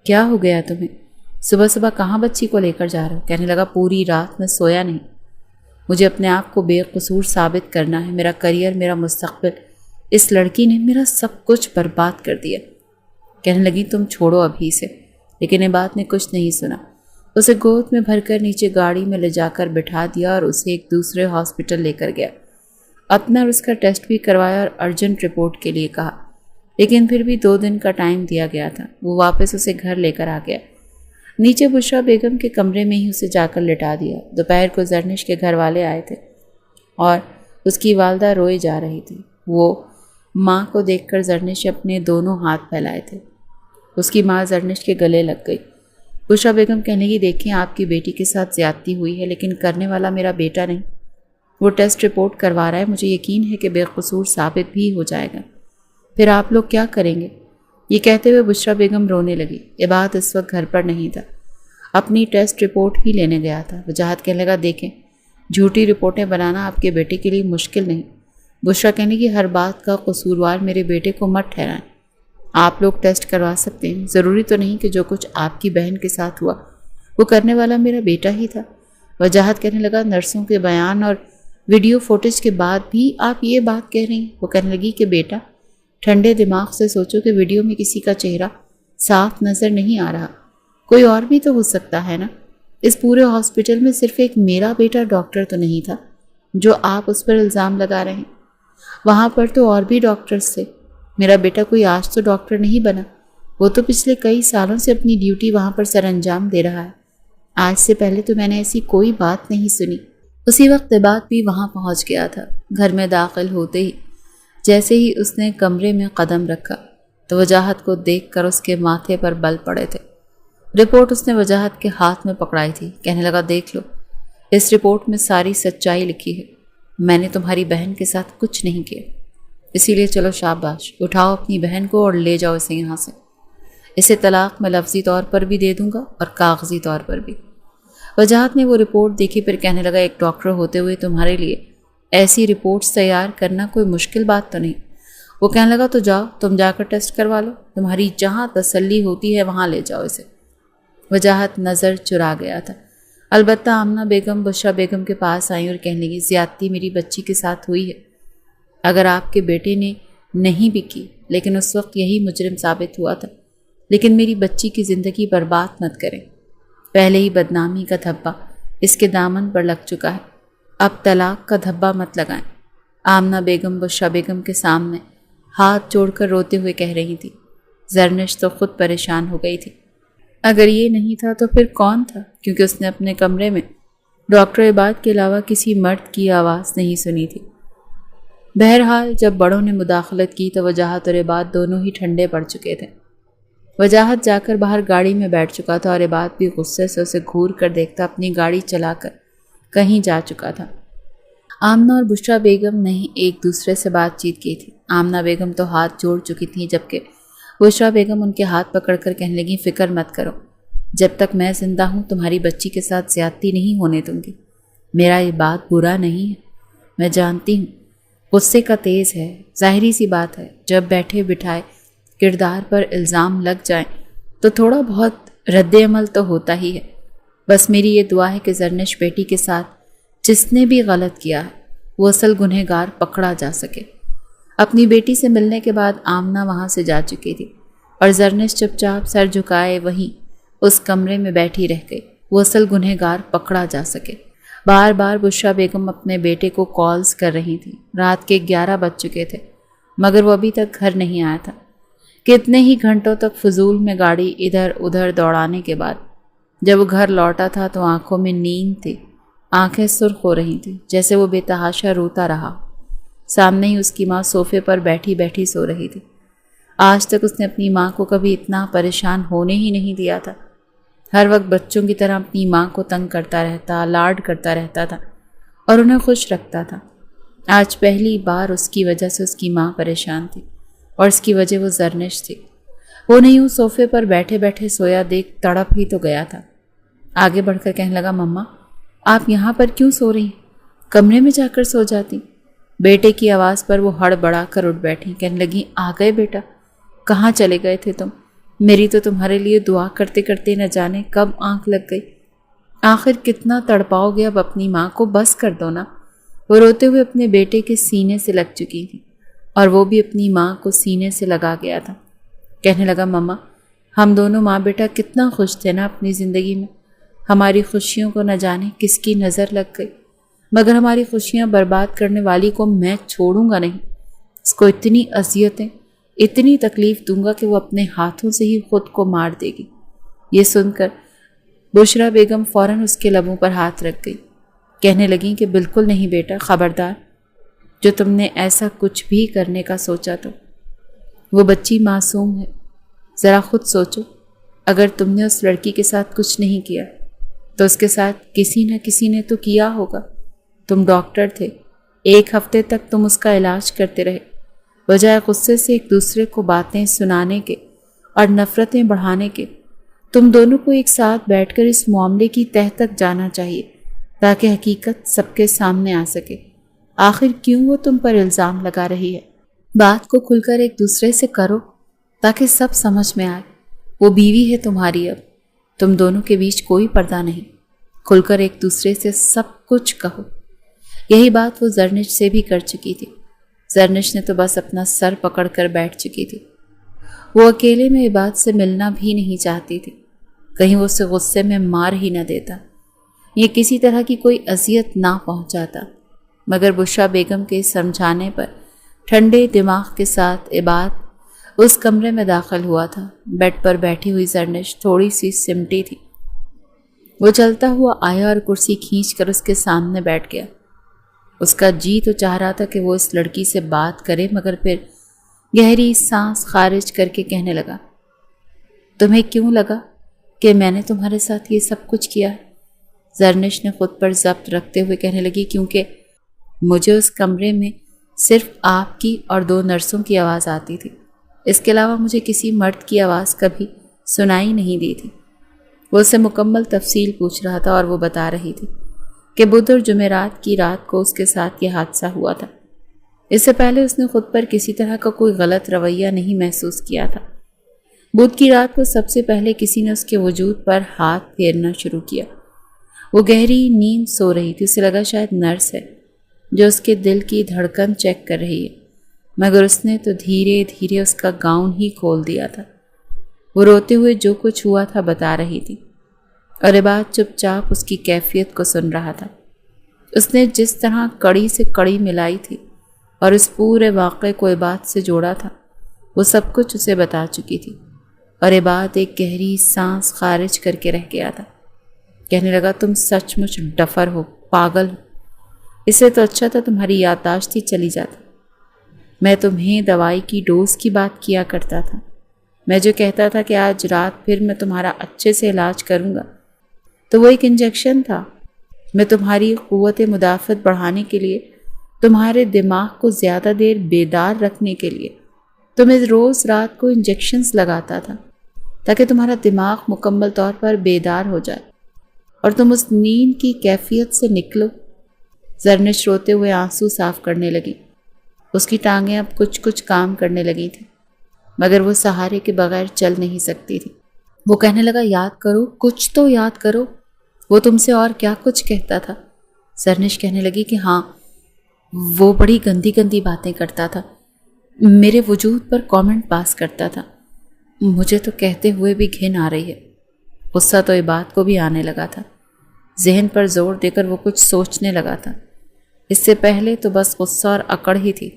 A: کیا ہو گیا تمہیں؟ صبح صبح کہاں بچی کو لے کر جا رہے ہو؟ کہنے لگا, پوری رات میں سویا نہیں. مجھے اپنے آپ کو بے قصور ثابت کرنا ہے. میرا کریئر, میرا مستقبل, اس لڑکی نے میرا سب کچھ برباد کر دیا. کہنے لگی, تم چھوڑو ابھی سے. لیکن عباد نے کچھ نہیں سنا. اسے گود میں بھر کر نیچے گاڑی میں لے جا کر بٹھا دیا اور اسے ایک دوسرے ہاسپٹل لے کر گیا. اپنا اور اس کا ٹیسٹ بھی کروایا اور ارجنٹ رپورٹ کے لیے کہا, لیکن پھر بھی 2 دن کا ٹائم دیا گیا تھا. وہ واپس اسے گھر لے کر آ گیا. نیچے بشریٰ بیگم کے کمرے میں ہی اسے جا کر لٹا دیا. دوپہر کو زرنش کے گھر والے آئے تھے اور اس کی والدہ روئے جا رہی تھی. وہ ماں کو دیکھ کر زرنش اپنے دونوں ہاتھ پھیلائے تھے. اس کی ماں زرنش کے گلے لگ گئی. بشریٰ بیگم کہنے لگی, دیکھیں آپ کی بیٹی کے ساتھ زیادتی ہوئی ہے, لیکن کرنے والا میرا بیٹا نہیں. وہ ٹیسٹ رپورٹ کروا رہا ہے, مجھے یقین ہے کہ بے قصور ثابت بھی ہو جائے گا. پھر آپ لوگ کیا کریں گے؟ یہ کہتے ہوئے بشریٰ بیگم رونے لگی. عباد اس وقت گھر پر نہیں تھا, اپنی ٹیسٹ رپورٹ ہی لینے گیا تھا. وجاہت کہنے لگا, دیکھیں جھوٹی رپورٹیں بنانا آپ کے بیٹے کے لیے مشکل نہیں. بشریٰ کہنے کی, ہر بات کا قصوروار میرے بیٹے کو مت ٹھہرائیں. آپ لوگ ٹیسٹ کروا سکتے ہیں, ضروری تو نہیں کہ جو کچھ آپ کی بہن کے ساتھ ہوا وہ کرنے والا میرا بیٹا ہی تھا. وجاہت کہنے لگا, نرسوں کے بیان اور ویڈیو فوٹیج کے بعد بھی آپ یہ بات کہہ رہی ہیں؟ وہ کہنے لگی کہ بیٹا ٹھنڈے دماغ سے سوچو کہ ویڈیو میں کسی کا چہرہ صاف نظر نہیں آ رہا, کوئی اور بھی تو ہو سکتا ہے نا. اس پورے ہاسپٹل میں صرف ایک میرا بیٹا ڈاکٹر تو نہیں تھا جو آپ اس پر الزام لگا رہے ہیں. وہاں پر تو اور بھی ڈاکٹرز تھے. میرا بیٹا کوئی آج تو ڈاکٹر نہیں بنا, وہ تو پچھلے کئی سالوں سے اپنی ڈیوٹی وہاں پر سر انجام دے رہا ہے. آج سے پہلے تو میں نے ایسی کوئی بات نہیں سنی. اسی وقت عباد بھی وہاں پہنچ گیا تھا. گھر میں داخل ہوتے ہی جیسے ہی اس نے کمرے میں قدم رکھا تو وجاہت کو دیکھ کر اس کے ماتھے پر بل پڑے تھے۔ رپورٹ اس نے وجاہت کے ہاتھ میں پکڑائی تھی۔ کہنے لگا، دیکھ لو، اس رپورٹ میں ساری سچائی لکھی ہے۔ میں نے تمہاری بہن کے ساتھ کچھ نہیں کیا، اسی لیے چلو شاباش، اٹھاؤ اپنی بہن کو اور لے جاؤ اسے یہاں سے۔ اسے طلاق میں لفظی طور پر بھی دے دوں گا اور کاغذی طور پر بھی۔ وجاہت نے وہ رپورٹ دیکھی، پھر کہنے لگا، ایک ڈاکٹر ہوتے ہوئے تمہارے لیے ایسی رپورٹس تیار کرنا کوئی مشکل بات تو نہیں۔ وہ کہنے لگا، تو جاؤ، تم جا کر ٹیسٹ کروا لو، تمہاری جہاں تسلی ہوتی ہے وہاں لے جاؤ اسے۔ وجاہت نظر چرا گیا تھا۔ البتہ آمنہ بیگم بشرا بیگم کے پاس آئیں اور کہنے لگی، زیادتی میری بچی کے ساتھ ہوئی ہے، اگر آپ کے بیٹے نے نہیں بھی کی، لیکن اس وقت یہی مجرم ثابت ہوا تھا، لیکن میری بچی کی زندگی برباد مت کریں۔ پہلے ہی بدنامی کا دھبا اس کے دامن پر لگ چکا ہے، اب طلاق کا دھبا مت لگائیں۔ آمنہ بیگم بشرا بیگم کے سامنے ہاتھ جوڑ کر روتے ہوئے کہہ رہی تھی۔ زرنش تو خود پریشان ہو گئی تھی۔ اگر یہ نہیں تھا تو پھر کون تھا؟ کیونکہ اس نے اپنے کمرے میں ڈاکٹر عباد کے علاوہ کسی مرد کی آواز نہیں سنی تھی۔ بہرحال جب بڑوں نے مداخلت کی تو وجاہت اور عباد دونوں ہی ٹھنڈے پڑ چکے تھے۔ وجاہت جا کر باہر گاڑی میں بیٹھ چکا تھا اور عباد بھی غصے سے اسے گھور کر دیکھتا اپنی گاڑی چلا کر کہیں جا چکا تھا۔ آمنہ اور بشرا بیگم نے ایک دوسرے سے بات چیت کی تھی۔ آمنہ بیگم تو ہاتھ جوڑ چکی تھیں، جبکہ بشرا بیگم ان کے ہاتھ پکڑ کر کہنے لگیں، فکر مت کرو، جب تک میں زندہ ہوں تمہاری بچی کے ساتھ زیادتی نہیں ہونے دوں گی۔ میرا یہ بات برا نہیں ہے، میں جانتی ہوں غصے کا تیز ہے، ظاہری سی بات ہے، جب بیٹھے بٹھائے کردار پر الزام لگ جائیں تو تھوڑا بہت رد عمل تو ہوتا ہی ہے۔ بس میری یہ دعا ہے کہ زرنش بیٹی کے ساتھ جس نے بھی غلط کیا ہے وہ اصل گنہگار پکڑا جا سکے۔ اپنی بیٹی سے ملنے کے بعد آمنہ وہاں سے جا چکی تھی اور زرنش چپ چاپ سر جھکائے وہیں اس کمرے میں بیٹھی رہ گئی، وہ اصل گنہگار پکڑا جا سکے۔ بار بار بشرا بیگم اپنے بیٹے کو کالز کر رہی تھی۔ رات کے 11 بج چکے تھے مگر وہ ابھی تک گھر نہیں آیا تھا۔ کتنے ہی گھنٹوں تک فضول میں گاڑی ادھر ادھر دوڑانے کے بعد جب وہ گھر لوٹا تھا تو آنکھوں میں نیند تھی، آنکھیں سرخ ہو رہی تھیں، جیسے وہ بے تحاشا روتا رہا۔ سامنے ہی اس کی ماں صوفے پر بیٹھی بیٹھی سو رہی تھی۔ آج تک اس نے اپنی ماں کو کبھی اتنا پریشان ہونے ہی نہیں دیا تھا۔ ہر وقت بچوں کی طرح اپنی ماں کو تنگ کرتا رہتا، لاڈ کرتا رہتا تھا اور انہیں خوش رکھتا تھا۔ آج پہلی بار اس کی وجہ سے اس کی ماں پریشان تھی اور اس کی وجہ وہ زرنش تھی۔ وہ نہیں یوں صوفے پر بیٹھے بیٹھے سویا دیکھ تڑپ ہی تو گیا تھا۔ آگے بڑھ کر کہنے لگا، مما آپ یہاں پر کیوں سو رہی ہیں؟ کمرے میں جا کر سو جاتی۔ بیٹے کی آواز پر وہ ہڑ بڑا کر اٹھ بیٹھی، کہنے لگی، آ گئے بیٹا، کہاں چلے گئے تھے تم؟ میری تو تمہارے لیے دعا کرتے کرتے نہ جانے کب آنکھ لگ گئی۔ آخر کتنا تڑپاؤ گے اب اپنی ماں کو، بس کر دو نا۔ وہ روتے ہوئے اپنے بیٹے کے سینے سے لگ چکی تھی اور وہ بھی اپنی ماں کو سینے سے لگا گیا تھا۔ کہنے لگا، مما ہم دونوں ماں بیٹا کتنا خوش تھے نا اپنی زندگی میں، ہماری خوشیوں کو نہ جانے کس کی نظر لگ گئی، مگر ہماری خوشیاں برباد کرنے والی کو میں چھوڑوں گا نہیں۔ اس کو اتنی اذیتیں، اتنی تکلیف دوں گا کہ وہ اپنے ہاتھوں سے ہی خود کو مار دے گی۔ یہ سن کر بشرا بیگم فوراً اس کے لبوں پر ہاتھ رکھ گئی، کہنے لگیں کہ بالکل نہیں بیٹا، خبردار، جو تم نے ایسا کچھ بھی کرنے کا سوچا تو وہ بچی معصوم ہے۔ ذرا خود سوچو، اگر تم نے اس لڑکی کے ساتھ کچھ نہیں کیا تو اس کے ساتھ کسی نہ کسی نے تو کیا ہوگا۔ تم ڈاکٹر تھے، 1 ہفتے تک تم اس کا علاج کرتے رہے، بجائے غصے سے ایک دوسرے کو باتیں سنانے کے اور نفرتیں بڑھانے کے تم دونوں کو ایک ساتھ بیٹھ کر اس معاملے کی تہہ تک جانا چاہیے تاکہ حقیقت سب کے سامنے آ سکے۔ آخر کیوں وہ تم پر الزام لگا رہی ہے؟ بات کو کھل کر ایک دوسرے سے کرو تاکہ سب سمجھ میں آئے۔ وہ بیوی ہے تمہاری، اب تم دونوں کے بیچ کوئی پردہ نہیں، کھل کر ایک دوسرے سے سب کچھ کہو۔ یہی بات وہ زرنش سے بھی کر چکی تھی۔ زرنش نے تو بس اپنا سر پکڑ کر بیٹھ چکی تھی۔ وہ اکیلے میں عباد سے ملنا بھی نہیں چاہتی تھی، کہیں وہ اسے غصے میں مار ہی نہ دیتا، یہ کسی طرح کی کوئی اذیت نہ پہنچاتا۔ مگر بشرا بیگم کے سمجھانے پر ٹھنڈے دماغ کے ساتھ عباد اس کمرے میں داخل ہوا تھا۔ بیڈ پر بیٹھی ہوئی زرنش تھوڑی سی سمٹی تھی۔ وہ چلتا ہوا آیا اور کرسی کھینچ کر اس کے سامنے بیٹھ گیا۔ اس کا جی تو چاہ رہا تھا کہ وہ اس لڑکی سے بات کرے، مگر پھر گہری سانس خارج کر کے کہنے لگا، تمہیں کیوں لگا کہ میں نے تمہارے ساتھ یہ سب کچھ کیا ہے؟ زرنش نے خود پر ضبط رکھتے ہوئے کہنے لگی، کیونکہ مجھے اس کمرے میں صرف آپ کی اور 2 نرسوں کی آواز آتی تھی، اس کے علاوہ مجھے کسی مرد کی آواز کبھی سنائی نہیں دی تھی۔ وہ اسے مکمل تفصیل پوچھ رہا تھا اور وہ بتا رہی تھی کہ بدھ اور جمعرات کی رات کو اس کے ساتھ یہ حادثہ ہوا تھا۔ اس سے پہلے اس نے خود پر کسی طرح کا کوئی غلط رویہ نہیں محسوس کیا تھا۔ بدھ کی رات کو سب سے پہلے کسی نے اس کے وجود پر ہاتھ پھیرنا شروع کیا۔ وہ گہری نیند سو رہی تھی، اسے لگا شاید نرس ہے جو اس کے دل کی دھڑکن چیک کر رہی ہے، مگر اس نے تو دھیرے دھیرے اس کا گاؤن ہی کھول دیا تھا۔ وہ روتے ہوئے جو کچھ ہوا تھا بتا رہی تھی اور عباد چپ چاپ اس کی کیفیت کو سن رہا تھا۔ اس نے جس طرح کڑی سے کڑی ملائی تھی اور اس پورے واقعے کو عباد سے جوڑا تھا، وہ سب کچھ اسے بتا چکی تھی، اور عباد ایک گہری سانس خارج کر کے رہ گیا تھا۔ کہنے لگا، تم سچ مچ ڈفر ہو، پاگل ہو، اس سے تو اچھا تھا تمہاری یادداشت ہی چلی جاتی۔ میں تمہیں دوائی کی ڈوز کی بات کیا کرتا تھا، میں جو کہتا تھا کہ آج رات پھر میں تمہارا اچھے سے علاج کروں گا، تو وہ ایک انجیکشن تھا۔ میں تمہاری قوت مدافعت بڑھانے کے لیے، تمہارے دماغ کو زیادہ دیر بیدار رکھنے کے لیے تمہیں روز رات کو انجیکشنز لگاتا تھا تاکہ تمہارا دماغ مکمل طور پر بیدار ہو جائے اور تم اس نیند کی کیفیت سے نکلو۔ زرنش روتے ہوئے آنسو صاف کرنے لگی۔ اس کی ٹانگیں اب کچھ کچھ کام کرنے لگی تھیں، مگر وہ سہارے کے بغیر چل نہیں سکتی تھی۔ وہ کہنے لگا، یاد کرو، کچھ تو یاد کرو، وہ تم سے اور کیا کچھ کہتا تھا؟ زرنش کہنے لگی کہ ہاں، وہ بڑی گندی گندی باتیں کرتا تھا، میرے وجود پر کامنٹ پاس کرتا تھا، مجھے تو کہتے ہوئے بھی گھن آ رہی ہے۔ غصہ تو عباد کو بھی آنے لگا تھا، ذہن پر زور دے کر وہ کچھ سوچنے لگا تھا۔ اس سے پہلے تو بس غصہ اور اکڑ ہی تھی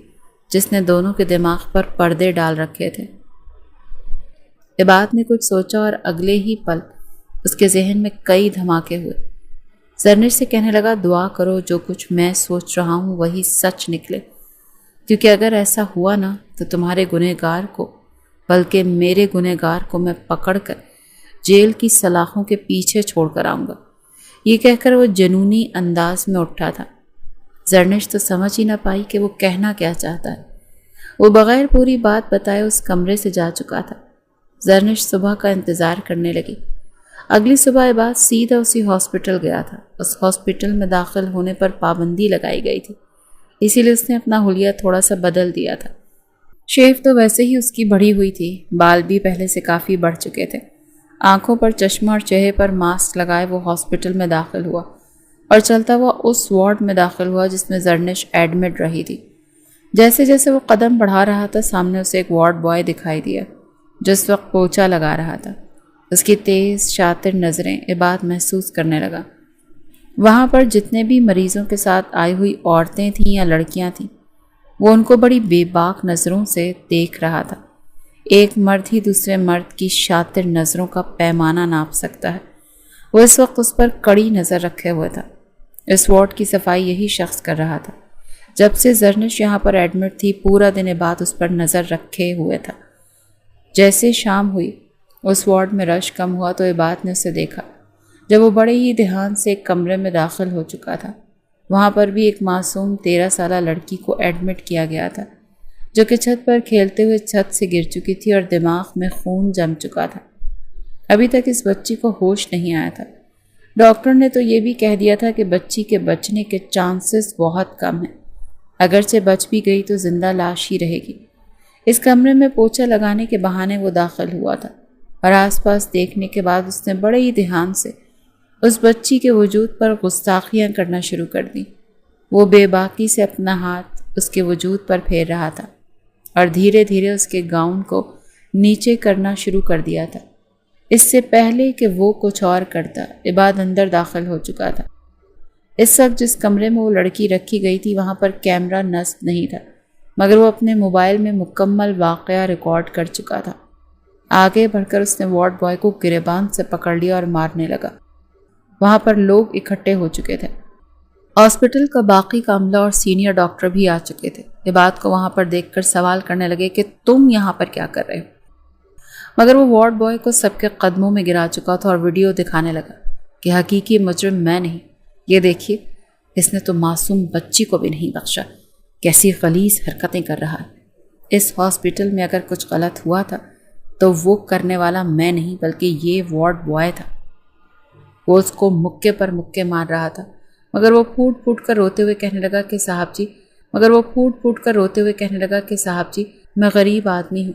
A: جس نے دونوں کے دماغ پر پردے ڈال رکھے تھے۔ عباد نے کچھ سوچا اور اگلے ہی پل اس کے ذہن میں کئی دھماکے ہوئے۔ زرنش سے کہنے لگا، دعا کرو جو کچھ میں سوچ رہا ہوں وہی سچ نکلے، کیونکہ اگر ایسا ہوا نا تو تمہارے گنہگار کو، بلکہ میرے گنہگار کو میں پکڑ کر جیل کی سلاخوں کے پیچھے چھوڑ کر آؤں گا۔ یہ کہہ کر وہ جنونی انداز میں اٹھا تھا۔ زرنش تو سمجھ ہی نہ پائی کہ وہ کہنا کیا چاہتا ہے۔ وہ بغیر پوری بات بتائے اس کمرے سے جا چکا تھا۔ زرنش صبح کا انتظار کرنے لگی۔ اگلی صبح عباد سیدھا اسی ہاسپٹل گیا تھا۔ اس ہاسپٹل میں داخل ہونے پر پابندی لگائی گئی تھی، اسی لیے اس نے اپنا حلیہ تھوڑا سا بدل دیا تھا۔ شیف تو ویسے ہی اس کی بڑھی ہوئی تھی، بال بھی پہلے سے کافی بڑھ چکے تھے۔ آنکھوں پر چشمہ اور چہرے پر ماسک لگائے وہ ہاسپٹل میں داخل ہوا اور چلتا ہوا اس وارڈ میں داخل ہوا جس میں زرنش ایڈمٹ رہی تھی۔ جیسے جیسے وہ قدم بڑھا رہا تھا، سامنے اسے ایک وارڈ بوائے دکھائی دیا جو اس وقت پوچھا لگا رہا تھا۔ اس کی تیز شاطر نظریں عباد محسوس کرنے لگا۔ وہاں پر جتنے بھی مریضوں کے ساتھ آئی ہوئی عورتیں تھیں یا لڑکیاں تھیں، وہ ان کو بڑی بے باک نظروں سے دیکھ رہا تھا۔ ایک مرد ہی دوسرے مرد کی شاطر نظروں کا پیمانہ ناپ سکتا ہے۔ وہ اس وقت اس پر کڑی نظر رکھے ہوئے تھا۔ اس وارڈ کی صفائی یہی شخص کر رہا تھا۔ جب سے زرنش یہاں پر ایڈمٹ تھی، پورا دن عباد اس پر نظر رکھے ہوئے تھا۔ جیسے شام ہوئی، اس وارڈ میں رش کم ہوا تو عباد نے اسے دیکھا جب وہ بڑے ہی دھیان سے ایک کمرے میں داخل ہو چکا تھا۔ وہاں پر بھی ایک معصوم 13 سالہ لڑکی کو ایڈمٹ کیا گیا تھا جو کہ چھت پر کھیلتے ہوئے چھت سے گر چکی تھی اور دماغ میں خون جم چکا تھا۔ ابھی تک اس بچی کو ہوش نہیں آیا تھا۔ ڈاکٹر نے تو یہ بھی کہہ دیا تھا کہ بچی کے بچنے کے چانسز بہت کم ہیں، اگرچہ بچ بھی گئی تو زندہ لاش ہی رہے گی۔ اس کمرے میں پوچھا لگانے کے بہانے وہ داخل ہوا تھا اور آس پاس دیکھنے کے بعد اس نے بڑے ہی دھیان سے اس بچی کے وجود پر گستاخیاں کرنا شروع کر دیں۔ وہ بے باکی سے اپنا ہاتھ اس کے وجود پر پھیر رہا تھا اور دھیرے دھیرے اس کے گاؤن کو نیچے کرنا شروع کر دیا تھا۔ اس سے پہلے کہ وہ کچھ اور کرتا، عباد اندر داخل ہو چکا تھا۔ اس وقت جس کمرے میں وہ لڑکی رکھی گئی تھی وہاں پر کیمرہ نصب نہیں تھا، مگر وہ اپنے موبائل میں مکمل واقعہ ریکارڈ کر چکا تھا۔ آگے بڑھ کر اس نے وارڈ بوائے کو گریبان سے پکڑ لیا اور مارنے لگا۔ وہاں پر لوگ اکٹھے ہو چکے تھے۔ ہاسپٹل کا باقی کا عملہ اور سینئر ڈاکٹر بھی آ چکے تھے۔ عباد کو وہاں پر دیکھ کر سوال کرنے لگے کہ تم یہاں پر کیا کر رہے ہو، مگر وہ وارڈ بوائے کو سب کے قدموں میں گرا چکا تھا اور ویڈیو دکھانے لگا کہ حقیقی مجرم میں نہیں، یہ دیکھیے اس نے تو معصوم بچی کو بھی نہیں بخشا، کیسی غلیظ حرکتیں کر رہا ہے۔ اس ہاسپٹل میں اگر کچھ غلط ہوا تھا تو وہ کرنے والا میں نہیں بلکہ یہ وارڈ بوائے تھا۔ وہ اس کو مکے پر مکے مار رہا تھا، مگر وہ پھوٹ پھوٹ کر روتے ہوئے کہنے لگا کہ صاحب جی میں غریب آدمی ہوں،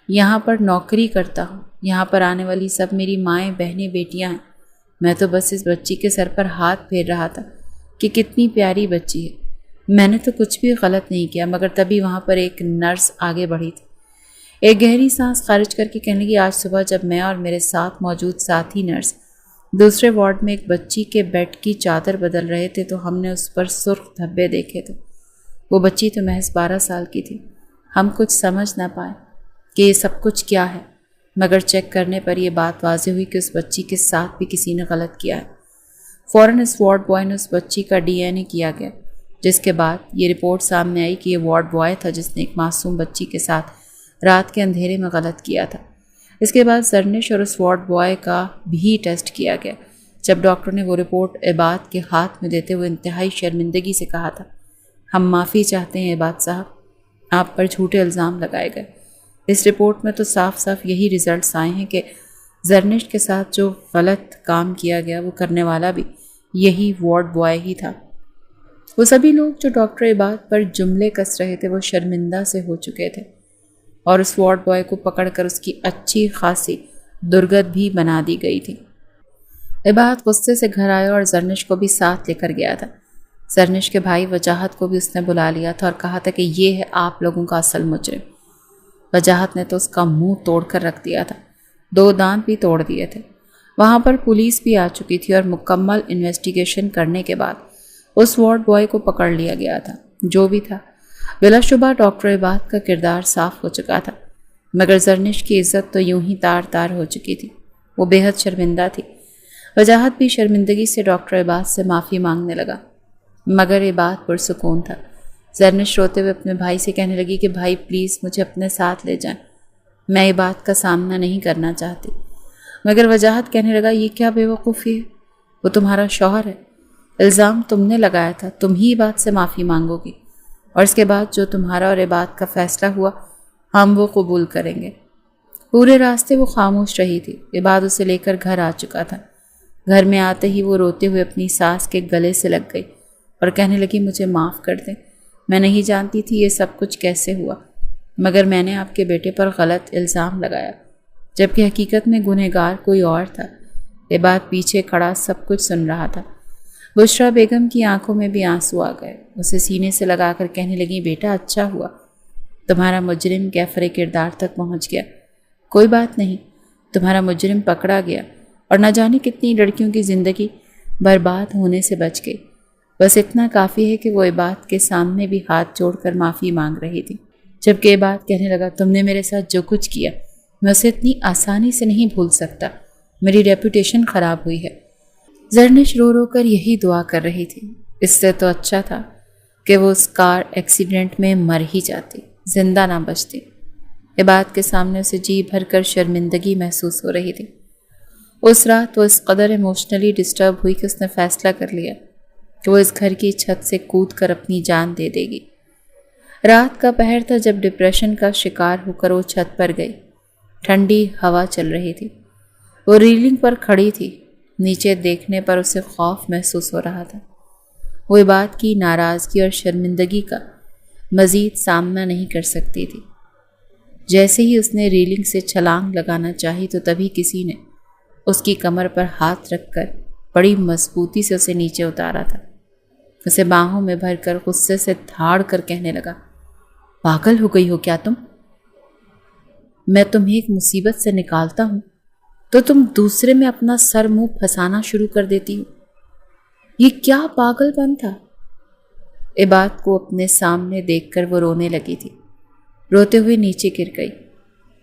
A: یہاں پر نوکری کرتا ہوں، یہاں پر آنے والی سب میری مائیں بہنیں بیٹیاں ہیں، میں تو بس اس بچی کے سر پر ہاتھ پھیر رہا تھا کہ کتنی پیاری بچی ہے، میں نے تو کچھ بھی غلط نہیں کیا۔ مگر تبھی وہاں پر ایک نرس آگے بڑھی تھی، ایک گہری سانس خارج کر کے کہنے لگی، آج صبح جب میں اور میرے ساتھ موجود ساتھی نرس دوسرے وارڈ میں ایک بچی کے بیڈ کی چادر بدل رہے تھے تو ہم نے اس پر سرخ دھبے دیکھے تھے۔ وہ بچی تو محض 12 سال کی تھی۔ ہم کچھ سمجھ نہ پائے کہ یہ سب کچھ کیا ہے، مگر چیک کرنے پر یہ بات واضح ہوئی کہ اس بچی کے ساتھ بھی کسی نے غلط کیا ہے۔ فوراً اس وارڈ بوائے نے اس بچی کا DNA کیا گیا، جس کے بعد یہ رپورٹ سامنے آئی کہ یہ وارڈ بوائے تھا جس نے ایک معصوم بچی کے ساتھ رات کے اندھیرے میں غلط کیا تھا۔ اس کے بعد زرنش اور اس وارڈ بوائے کا بھی ٹیسٹ کیا گیا۔ جب ڈاکٹر نے وہ رپورٹ عباد کے ہاتھ میں دیتے ہوئے انتہائی شرمندگی سے کہا تھا، ہم معافی چاہتے ہیں عباد صاحب، آپ پر جھوٹے الزام لگائے گئے۔ اس رپورٹ میں تو صاف صاف یہی ریزلٹس آئے ہیں کہ زرنش کے ساتھ جو غلط کام کیا گیا وہ کرنے والا بھی یہی وارڈ بوائے ہی تھا۔ وہ سبھی لوگ جو ڈاکٹر عباد پر جملے کس رہے تھے وہ شرمندہ سے ہو چکے تھے اور اس وارڈ بوائے کو پکڑ کر اس کی اچھی خاصی درگت بھی بنا دی گئی تھی۔ عباد غصے سے گھر آیا اور زرنش کو بھی ساتھ لے کر گیا تھا۔ زرنش کے بھائی وجاہت کو بھی اس نے بلا لیا تھا اور کہا تھا کہ یہ ہے آپ لوگوں کا اصل مجرم۔ وجاہت نے تو اس کا منہ توڑ کر رکھ دیا تھا، 2 دانت بھی توڑ دیے تھے۔ وہاں پر پولیس بھی آ چکی تھی اور مکمل انویسٹیگیشن کرنے کے بعد اس وارڈ بوائے کو پکڑ لیا گیا تھا۔ جو بھی تھا، بلا شبہ ڈاکٹر عباد کا کردار صاف ہو چکا تھا، مگر زرنش کی عزت تو یوں ہی تار تار ہو چکی تھی۔ وہ بے حد شرمندہ تھی۔ وجاہت بھی شرمندگی سے ڈاکٹر عباد سے معافی مانگنے لگا، مگر عباد پرسکون تھا۔ زرنش روتے ہوئے اپنے بھائی سے کہنے لگی کہ بھائی پلیز مجھے اپنے ساتھ لے جائیں، میں عباد کا سامنا نہیں کرنا چاہتی۔ مگر وجاہت کہنے لگا، یہ کیا بے وقوفی ہے، وہ تمہارا شوہر ہے، الزام تم نے لگایا تھا، تم ہی عباد سے معافی مانگو گی، اور اس کے بعد جو تمہارا اور عباد کا فیصلہ ہوا ہم وہ قبول کریں گے۔ پورے راستے وہ خاموش رہی تھی۔ عباد اسے لے کر گھر آ چکا تھا۔ گھر میں آتے ہی وہ روتے ہوئے اپنی ساس کے گلے سے لگ گئی اور کہنے لگی، مجھے معاف کر دیں، میں نہیں جانتی تھی یہ سب کچھ کیسے ہوا، مگر میں نے آپ کے بیٹے پر غلط الزام لگایا، جبکہ حقیقت میں گنہگار کوئی اور تھا۔ عباد پیچھے کھڑا سب کچھ سن رہا تھا۔ بشرا بیگم کی آنکھوں میں بھی آنسو آ گئے۔ اسے سینے سے لگا کر کہنے لگی، بیٹا اچھا ہوا تمہارا مجرم کیفر کردار تک پہنچ گیا، کوئی بات نہیں، تمہارا مجرم پکڑا گیا اور نہ جانے کتنی لڑکیوں کی زندگی برباد ہونے سے بچ گئی۔ بس اتنا کافی ہے کہ وہ عباد کے سامنے بھی ہاتھ جوڑ کر معافی مانگ رہی تھی، جبکہ عباد کہنے لگا، تم نے میرے ساتھ جو کچھ کیا میں اسے اتنی آسانی سے نہیں بھول سکتا، میری ریپوٹیشن خراب ہوئی ہے۔ زرنش رو رو کر یہی دعا کر رہی تھی، اس سے تو اچھا تھا کہ وہ اس کار ایکسیڈنٹ میں مر ہی جاتی، زندہ نہ بچتی۔ عباد کے سامنے اسے جی بھر کر شرمندگی محسوس ہو رہی تھی۔ اس رات وہ اس قدر ایموشنلی ڈسٹرب ہوئی کہ اس نے فیصلہ کر لیا کہ وہ اس گھر کی چھت سے کود کر اپنی جان دے دے گی۔ رات کا پہر تھا جب ڈپریشن کا شکار ہو کر وہ چھت پر گئی۔ ٹھنڈی ہوا چل رہی تھی۔ وہ ریلنگ پر کھڑی تھی، نیچے دیکھنے پر اسے خوف محسوس ہو رہا تھا۔ وہ عباد کی ناراضگی اور شرمندگی کا مزید سامنا نہیں کر سکتی تھی۔ جیسے ہی اس نے ریلنگ سے چھلانگ لگانا چاہی تو تبھی کسی نے اس کی کمر پر ہاتھ رکھ کر بڑی مضبوطی سے اسے نیچے اتارا تھا۔ اسے باہوں میں بھر کر غصے سے دھاڑ کر کہنے لگا، پاگل ہو گئی ہو کیا تم؟ میں تمہیں ایک مصیبت سے نکالتا ہوں تو تم دوسرے میں اپنا سر منہ پھنسانا شروع کر دیتی ہو۔ یہ کیا پاگل پن تھا؟ عباد کو اپنے سامنے دیکھ کر وہ رونے لگی تھی۔ روتے ہوئے نیچے گر گئی،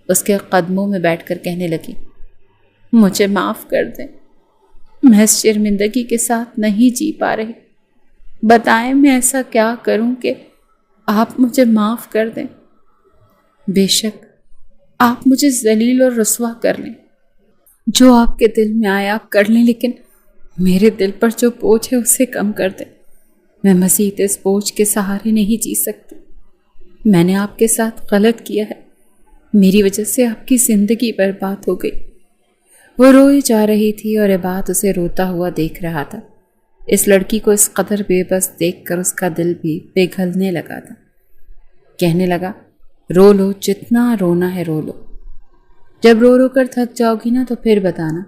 A: اس کے قدموں میں بیٹھ کر کہنے لگی، مجھے معاف کر دیں، میں اس شرمندگی کے ساتھ نہیں جی پا رہی، بتائیں میں ایسا کیا کروں کہ آپ مجھے معاف کر دیں۔ بے شک آپ مجھے ذلیل اور رسوا کر لیں، جو آپ کے دل میں آیا آپ کر لیں، لیکن میرے دل پر جو بوجھ ہے اسے کم کر دیں۔ میں مزید اس بوجھ کے سہارے نہیں جی سکتی۔ میں نے آپ کے ساتھ غلط کیا ہے، میری وجہ سے آپ کی زندگی برباد ہو گئی۔ وہ روئی جا رہی تھی اور عباد اسے روتا ہوا دیکھ رہا تھا۔ اس لڑکی کو اس قدر بے بس دیکھ کر اس کا دل بھی پگھلنے لگا تھا۔ کہنے لگا، رو لو، جتنا رونا ہے رو لو، جب رو رو کر تھک جاؤ گی نا تو پھر بتانا،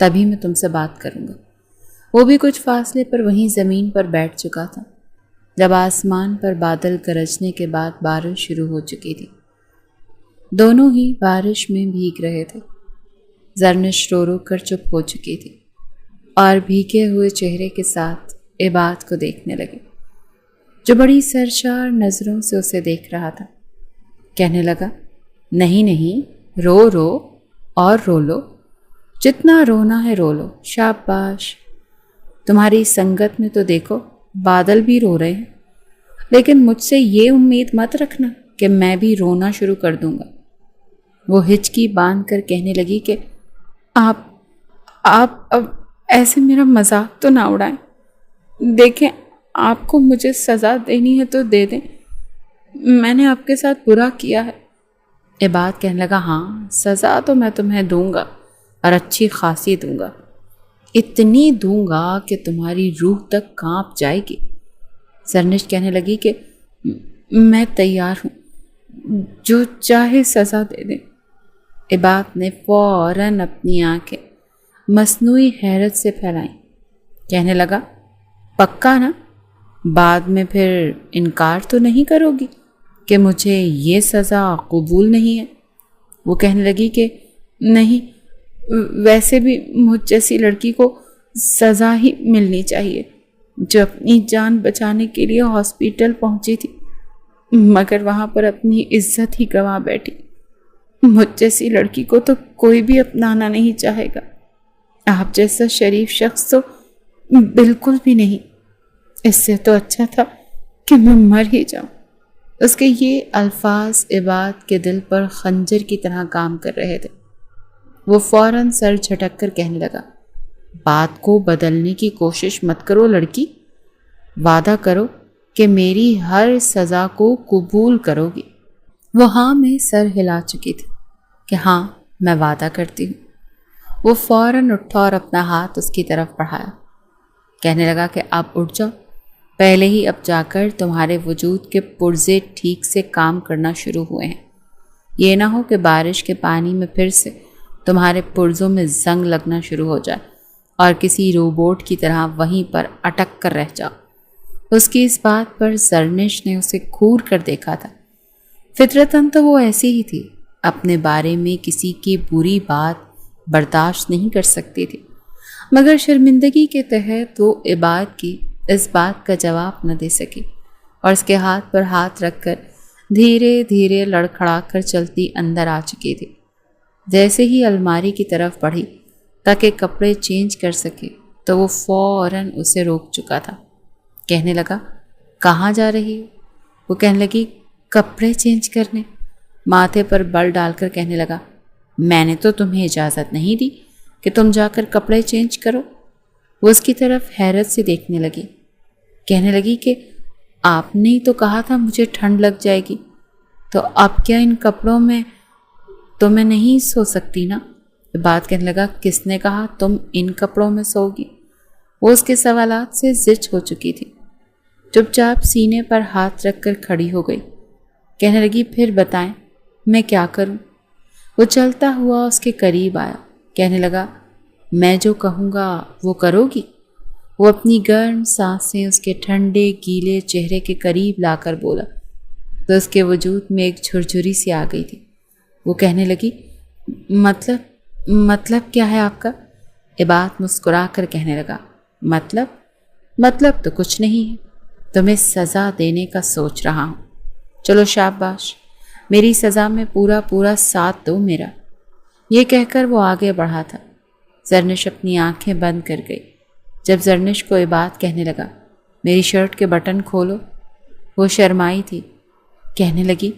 A: تبھی میں تم سے بات کروں گا۔ وہ بھی کچھ فاصلے پر وہیں زمین پر بیٹھ چکا تھا جب آسمان پر بادل گرجنے کے بعد بارش شروع ہو چکی تھی۔ دونوں ہی بارش میں بھیگ رہے تھے۔ زرنش رو رو کر چپ ہو چکی تھی اور بھیگے ہوئے چہرے کے ساتھ عباد کو دیکھنے لگے، جو بڑی سرشار نظروں سے اسے دیکھ رہا تھا۔ کہنے لگا، نہیں نہیں، رو رو اور رو لو، جتنا رونا ہے رو لو، شاباش۔ تمہاری سنگت میں تو دیکھو بادل بھی رو رہے ہیں، لیکن مجھ سے یہ امید مت رکھنا کہ میں بھی رونا شروع کر دوں گا۔ وہ ہچکی باندھ کر کہنے لگی کہ آپ اب ایسے میرا مذاق تو نہ اڑائیں۔ دیکھیں، آپ کو مجھے سزا دینی ہے تو دے دیں، میں نے آپ کے ساتھ برا کیا ہے۔ عباد کہنے لگا، ہاں سزا تو میں تمہیں دوں گا اور اچھی خاصی دوں گا، اتنی دوں گا کہ تمہاری روح تک کانپ جائے گی۔ زرنش کہنے لگی کہ میں تیار ہوں، جو چاہے سزا دے دیں۔ عباد نے فوراً اپنی آنکھیں مصنوعی حیرت سے پھیلائیں۔ کہنے لگا، پکا نا؟ بعد میں پھر انکار تو نہیں کرو گی کہ مجھے یہ سزا قبول نہیں ہے؟ وہ کہنے لگی کہ نہیں، ویسے بھی مجھ جیسی لڑکی کو سزا ہی ملنی چاہیے، جو اپنی جان بچانے کے لیے ہاسپیٹل پہنچی تھی مگر وہاں پر اپنی عزت ہی گنوا بیٹھی۔ مجھ جیسی لڑکی کو تو کوئی بھی اپنانا نہیں چاہے گا، آپ جیسا شریف شخص تو بالکل بھی نہیں۔ اس سے تو اچھا تھا کہ میں مر ہی جاؤں۔ اس کے یہ الفاظ عباد کے دل پر خنجر کی طرح کام کر رہے تھے۔ وہ فوراً سر جھٹک کر کہنے لگا، بات کو بدلنے کی کوشش مت کرو لڑکی، وعدہ کرو کہ میری ہر سزا کو قبول کرو گی۔ وہ ہاں میں سر ہلا چکی تھی کہ ہاں میں وعدہ کرتی ہوں۔ وہ فوراً اٹھا اور اپنا ہاتھ اس کی طرف بڑھایا۔ کہنے لگا کہ اب اٹھ جاؤ، پہلے ہی اب جا کر تمہارے وجود کے پرزے ٹھیک سے کام کرنا شروع ہوئے ہیں۔ یہ نہ ہو کہ بارش کے پانی میں پھر سے تمہارے پرزوں میں زنگ لگنا شروع ہو جائے اور کسی روبوٹ کی طرح وہیں پر اٹک کر رہ جاؤ۔ اس کی اس بات پر زرنش نے اسے گھور کر دیکھا تھا۔ فطرتاً تو وہ ایسی ہی تھی، اپنے بارے میں کسی کی بری بات برداشت نہیں کر سکتی تھی، مگر شرمندگی کے تحت وہ عباد کی اس بات کا جواب نہ دے سکی اور اس کے ہاتھ پر ہاتھ رکھ کر دھیرے دھیرے لڑکھڑا کر چلتی اندر آ چکی تھی۔ جیسے ہی الماری کی طرف بڑھی تاکہ کپڑے چینج کر سکے تو وہ فوراً اسے روک چکا تھا۔ کہنے لگا، کہاں جا رہی ہو؟ وہ کہنے لگی، کپڑے چینج کرنے۔ ماتھے پر بل ڈال کر کہنے لگا، میں نے تو تمہیں اجازت نہیں دی کہ تم جا کر کپڑے چینج کرو۔ وہ اس کی طرف حیرت سے دیکھنے لگی۔ کہنے لگی کہ آپ نے تو کہا تھا مجھے ٹھنڈ لگ جائے گی، تو اب کیا ان کپڑوں میں تو میں نہیں سو سکتی نا؟ بات کہنے لگا، کس نے کہا تم ان کپڑوں میں سو گی؟ وہ اس کے سوالات سے زچ ہو چکی تھی۔ چپ چاپ سینے پر ہاتھ رکھ کر کھڑی ہو گئی۔ کہنے لگی، پھر بتائیں میں کیا کروں؟ وہ چلتا ہوا اس کے قریب آیا۔ کہنے لگا، میں جو کہوں گا وہ کرو گی؟ وہ اپنی گرم سانسیں اس کے ٹھنڈے گیلے چہرے کے قریب لا کر بولا تو اس کے وجود میں ایک جھرجھری سی آ گئی تھی۔ وہ کہنے لگی، مطلب کیا ہے آپ کا؟ عباد مسکرا کر کہنے لگا، مطلب تو کچھ نہیں ہے، تمہیں سزا دینے کا سوچ رہا ہوں۔ چلو شاباش، میری سزا میں پورا ساتھ دو میرا۔ یہ کہہ کر وہ آگے بڑھا تھا۔ زرنش اپنی آنکھیں بند کر گئی جب زرنش کو عباد کہنے لگا، میری شرٹ کے بٹن کھولو۔ وہ شرمائی تھی کہنے لگی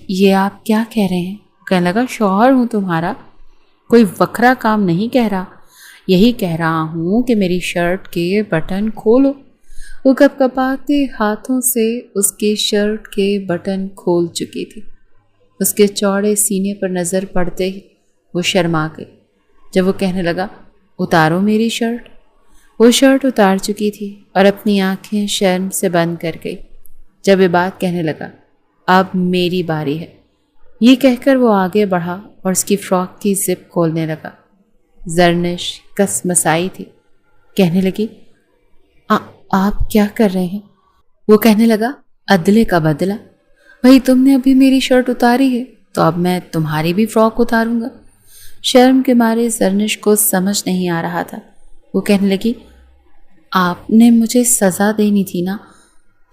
A: یہ آپ کیا کہہ رہے ہیں؟ کہنے لگا شوہر ہوں تمہارا، کوئی وکھرا کام نہیں کہہ رہا، یہی کہہ رہا ہوں کہ میری شرٹ کے بٹن کھولو۔ وہ کپ کپاتے ہاتھوں سے اس کے شرٹ کے بٹن کھول چکی تھی۔ اس کے چوڑے سینے پر نظر پڑتے ہی وہ شرما گئی۔ جب وہ کہنے لگا اتارو میری شرٹ، وہ شرٹ اتار چکی تھی اور اپنی آنکھیں شرم سے بند کر گئی۔ جب یہ بات کہنے لگا اب میری باری ہے، یہ کہہ کر وہ آگے بڑھا اور اس کی فراک کی زپ کھولنے لگا۔ زرنش کسمسائی تھی، کہنے لگی آپ کیا کر رہے ہیں؟ وہ کہنے لگا عدلے کا بدلہ، بھئی تم نے ابھی میری شرٹ اتاری ہے تو اب میں تمہاری بھی فراک اتاروں گا۔ شرم کے مارے زرنش کو سمجھ نہیں آ رہا تھا۔ وہ کہنے لگی آپ نے مجھے سزا دینی تھی نا،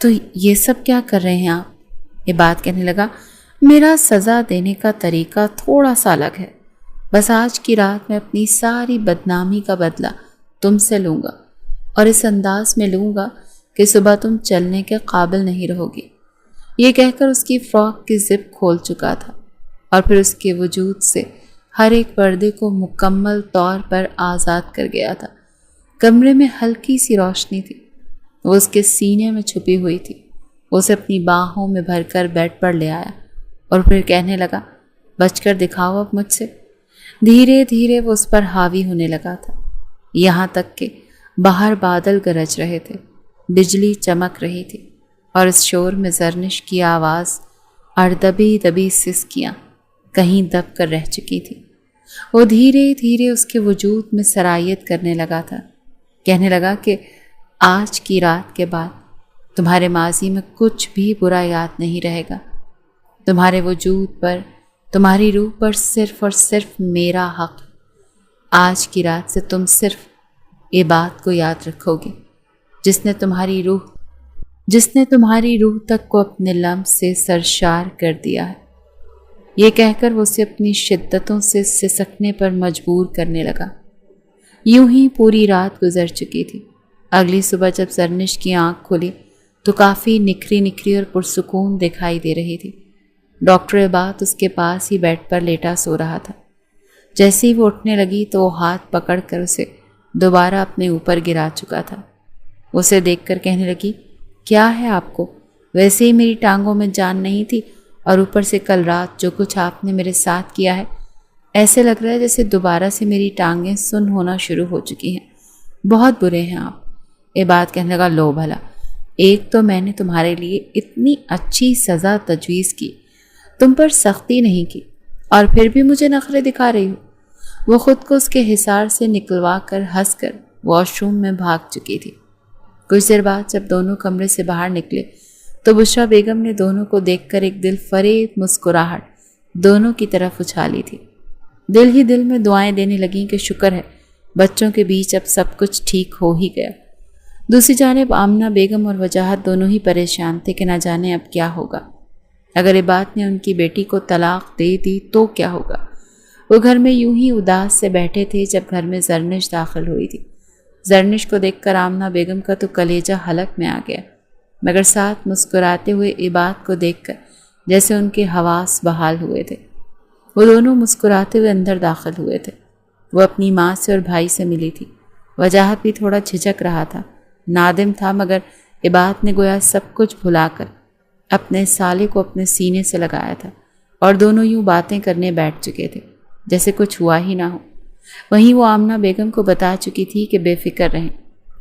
A: تو یہ سب کیا کر رہے ہیں آپ؟ یہ بات کہنے لگا میرا سزا دینے کا طریقہ تھوڑا سا الگ ہے، بس آج کی رات میں اپنی ساری بدنامی کا بدلہ تم سے لوں گا، اور اس انداز میں لوں گا کہ صبح تم چلنے کے قابل نہیں رہو گی۔ یہ کہہ کر اس کی فراک کی زپ کھول چکا تھا اور پھر اس کے وجود سے ہر ایک پردے کو مکمل طور پر آزاد کر گیا تھا۔ کمرے میں ہلکی سی روشنی تھی، وہ اس کے سینے میں چھپی ہوئی تھی۔ وہ اسے اپنی باہوں میں بھر کر بیڈ پر لے آیا اور پھر کہنے لگا بچ کر دکھاؤ اب مجھ سے۔ دھیرے دھیرے وہ اس پر حاوی ہونے لگا تھا، یہاں تک کہ باہر بادل گرج رہے تھے، بجلی چمک رہی تھی اور اس شور میں زرنش کی آواز اور دبی دبی سسکیاں کہیں دب کر رہ چکی تھی۔ وہ دھیرے دھیرے اس کے وجود میں سرایت کرنے لگا تھا، کہنے لگا کہ آج کی رات کے بعد تمہارے ماضی میں کچھ بھی برا یاد نہیں رہے گا، تمہارے وجود پر، تمہاری روح پر صرف اور صرف میرا حق۔ آج کی رات سے تم صرف یہ بات کو یاد رکھو گے، جس نے تمہاری روح تک کو اپنے لمس سے سرشار کر دیا ہے۔ یہ کہہ کر وہ اسے اپنی شدتوں سے سسکنے پر مجبور کرنے لگا۔ یوں ہی پوری رات گزر چکی تھی۔ اگلی صبح جب زرنش کی آنکھ کھلی تو کافی نکھری اور پرسکون دکھائی دے رہی تھی۔ ڈاکٹر عباد اس کے پاس ہی بیڈ پر لیٹا سو رہا تھا۔ جیسے ہی وہ اٹھنے لگی تو وہ ہاتھ پکڑ کر اسے دوبارہ اپنے اوپر گرا چکا تھا۔ اسے دیکھ کر کہنے لگی کیا ہے آپ کو؟ ویسے ہی میری ٹانگوں میں جان نہیں تھی، اور اوپر سے کل رات جو کچھ آپ نے میرے ساتھ کیا ہے، ایسے لگ رہا ہے جیسے دوبارہ سے میری ٹانگیں سن ہونا شروع ہو چکی ہیں۔ بہت برے ہیں آپ۔ یہ بات کہنے لگا لو بھلا، ایک تو میں نے تمہارے لیے اتنی اچھی سزا تجویز کی، تم پر سختی نہیں کی، اور پھر بھی مجھے نخرے دکھا رہی ہو۔ وہ خود کو اس کے حصار سے نکلوا کر ہنس کر واش روم میں بھاگ چکی تھی۔ کچھ دیر بعد جب دونوں کمرے سے باہر نکلے تو بشریٰ بیگم نے دونوں کو دیکھ کر ایک دل فریب مسکراہٹ دونوں کی طرف اچھالی تھی۔ دل ہی دل میں دعائیں دینے لگیں کہ شکر ہے بچوں کے بیچ اب سب کچھ ٹھیک ہو ہی گیا۔ دوسری جانب آمنہ بیگم اور وجاہت دونوں ہی پریشان تھے کہ نہ جانے اب کیا ہوگا۔ اگر عباد نے ان کی بیٹی کو طلاق دے دی تو کیا ہوگا؟ وہ گھر میں یوں ہی اداس سے بیٹھے تھے جب گھر میں زرنش داخل ہوئی تھی۔ زرنش کو دیکھ کر آمنہ بیگم کا تو کلیجہ حلق میں آ گیا، مگر ساتھ مسکراتے ہوئے عباد کو دیکھ کر جیسے ان کے حواس بحال ہوئے تھے۔ وہ دونوں مسکراتے ہوئے اندر داخل ہوئے تھے۔ وہ اپنی ماں سے اور بھائی سے ملی تھی۔ وجاہت بھی تھوڑا جھجک رہا تھا، نادم تھا، مگر عباد نے گویا سب کچھ بھلا کر اپنے سالے کو اپنے سینے سے لگایا تھا، اور دونوں یوں باتیں کرنے بیٹھ چکے تھے جیسے کچھ ہوا ہی نہ ہو۔ وہیں وہ آمنہ بیگم کو بتا چکی تھی کہ بے فکر رہیں،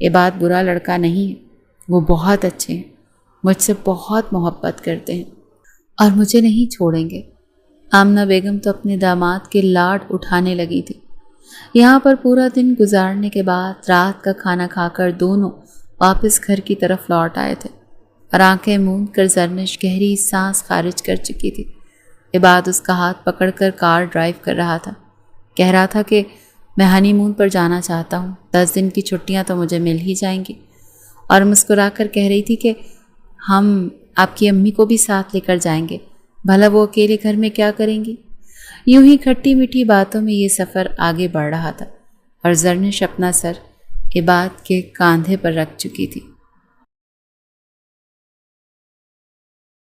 A: عباد برا لڑکا نہیں ہے، وہ بہت اچھے ہیں، مجھ سے بہت محبت کرتے ہیں اور مجھے نہیں چھوڑیں گے۔ آمنہ بیگم تو اپنے داماد کے لاڈ اٹھانے لگی تھی۔ یہاں پر پورا دن گزارنے کے بعد رات کا کھانا کھا کر دونوں واپس گھر کی طرف لوٹ آئے تھے، اور آنکھیں موند کر زرنش گہری سانس خارج کر چکی تھی۔ عباد اس کا ہاتھ پکڑ کر کار ڈرائیو کر رہا تھا، کہہ رہا تھا کہ میں ہنی مون پر جانا چاہتا ہوں، 10 دن کی چھٹیاں تو مجھے مل ہی جائیں گی، اور مسکرا کر کہہ رہی تھی کہ ہم آپ کی امی کو بھی ساتھ لے کر جائیں گے، بھلا وہ اکیلے گھر میں کیا کریں گی۔ یوں ہی کھٹی میٹھی باتوں میں یہ سفر آگے بڑھ رہا تھا، اور زرنش اپنا سر عباد کے کاندھے پر رکھ چکی تھی۔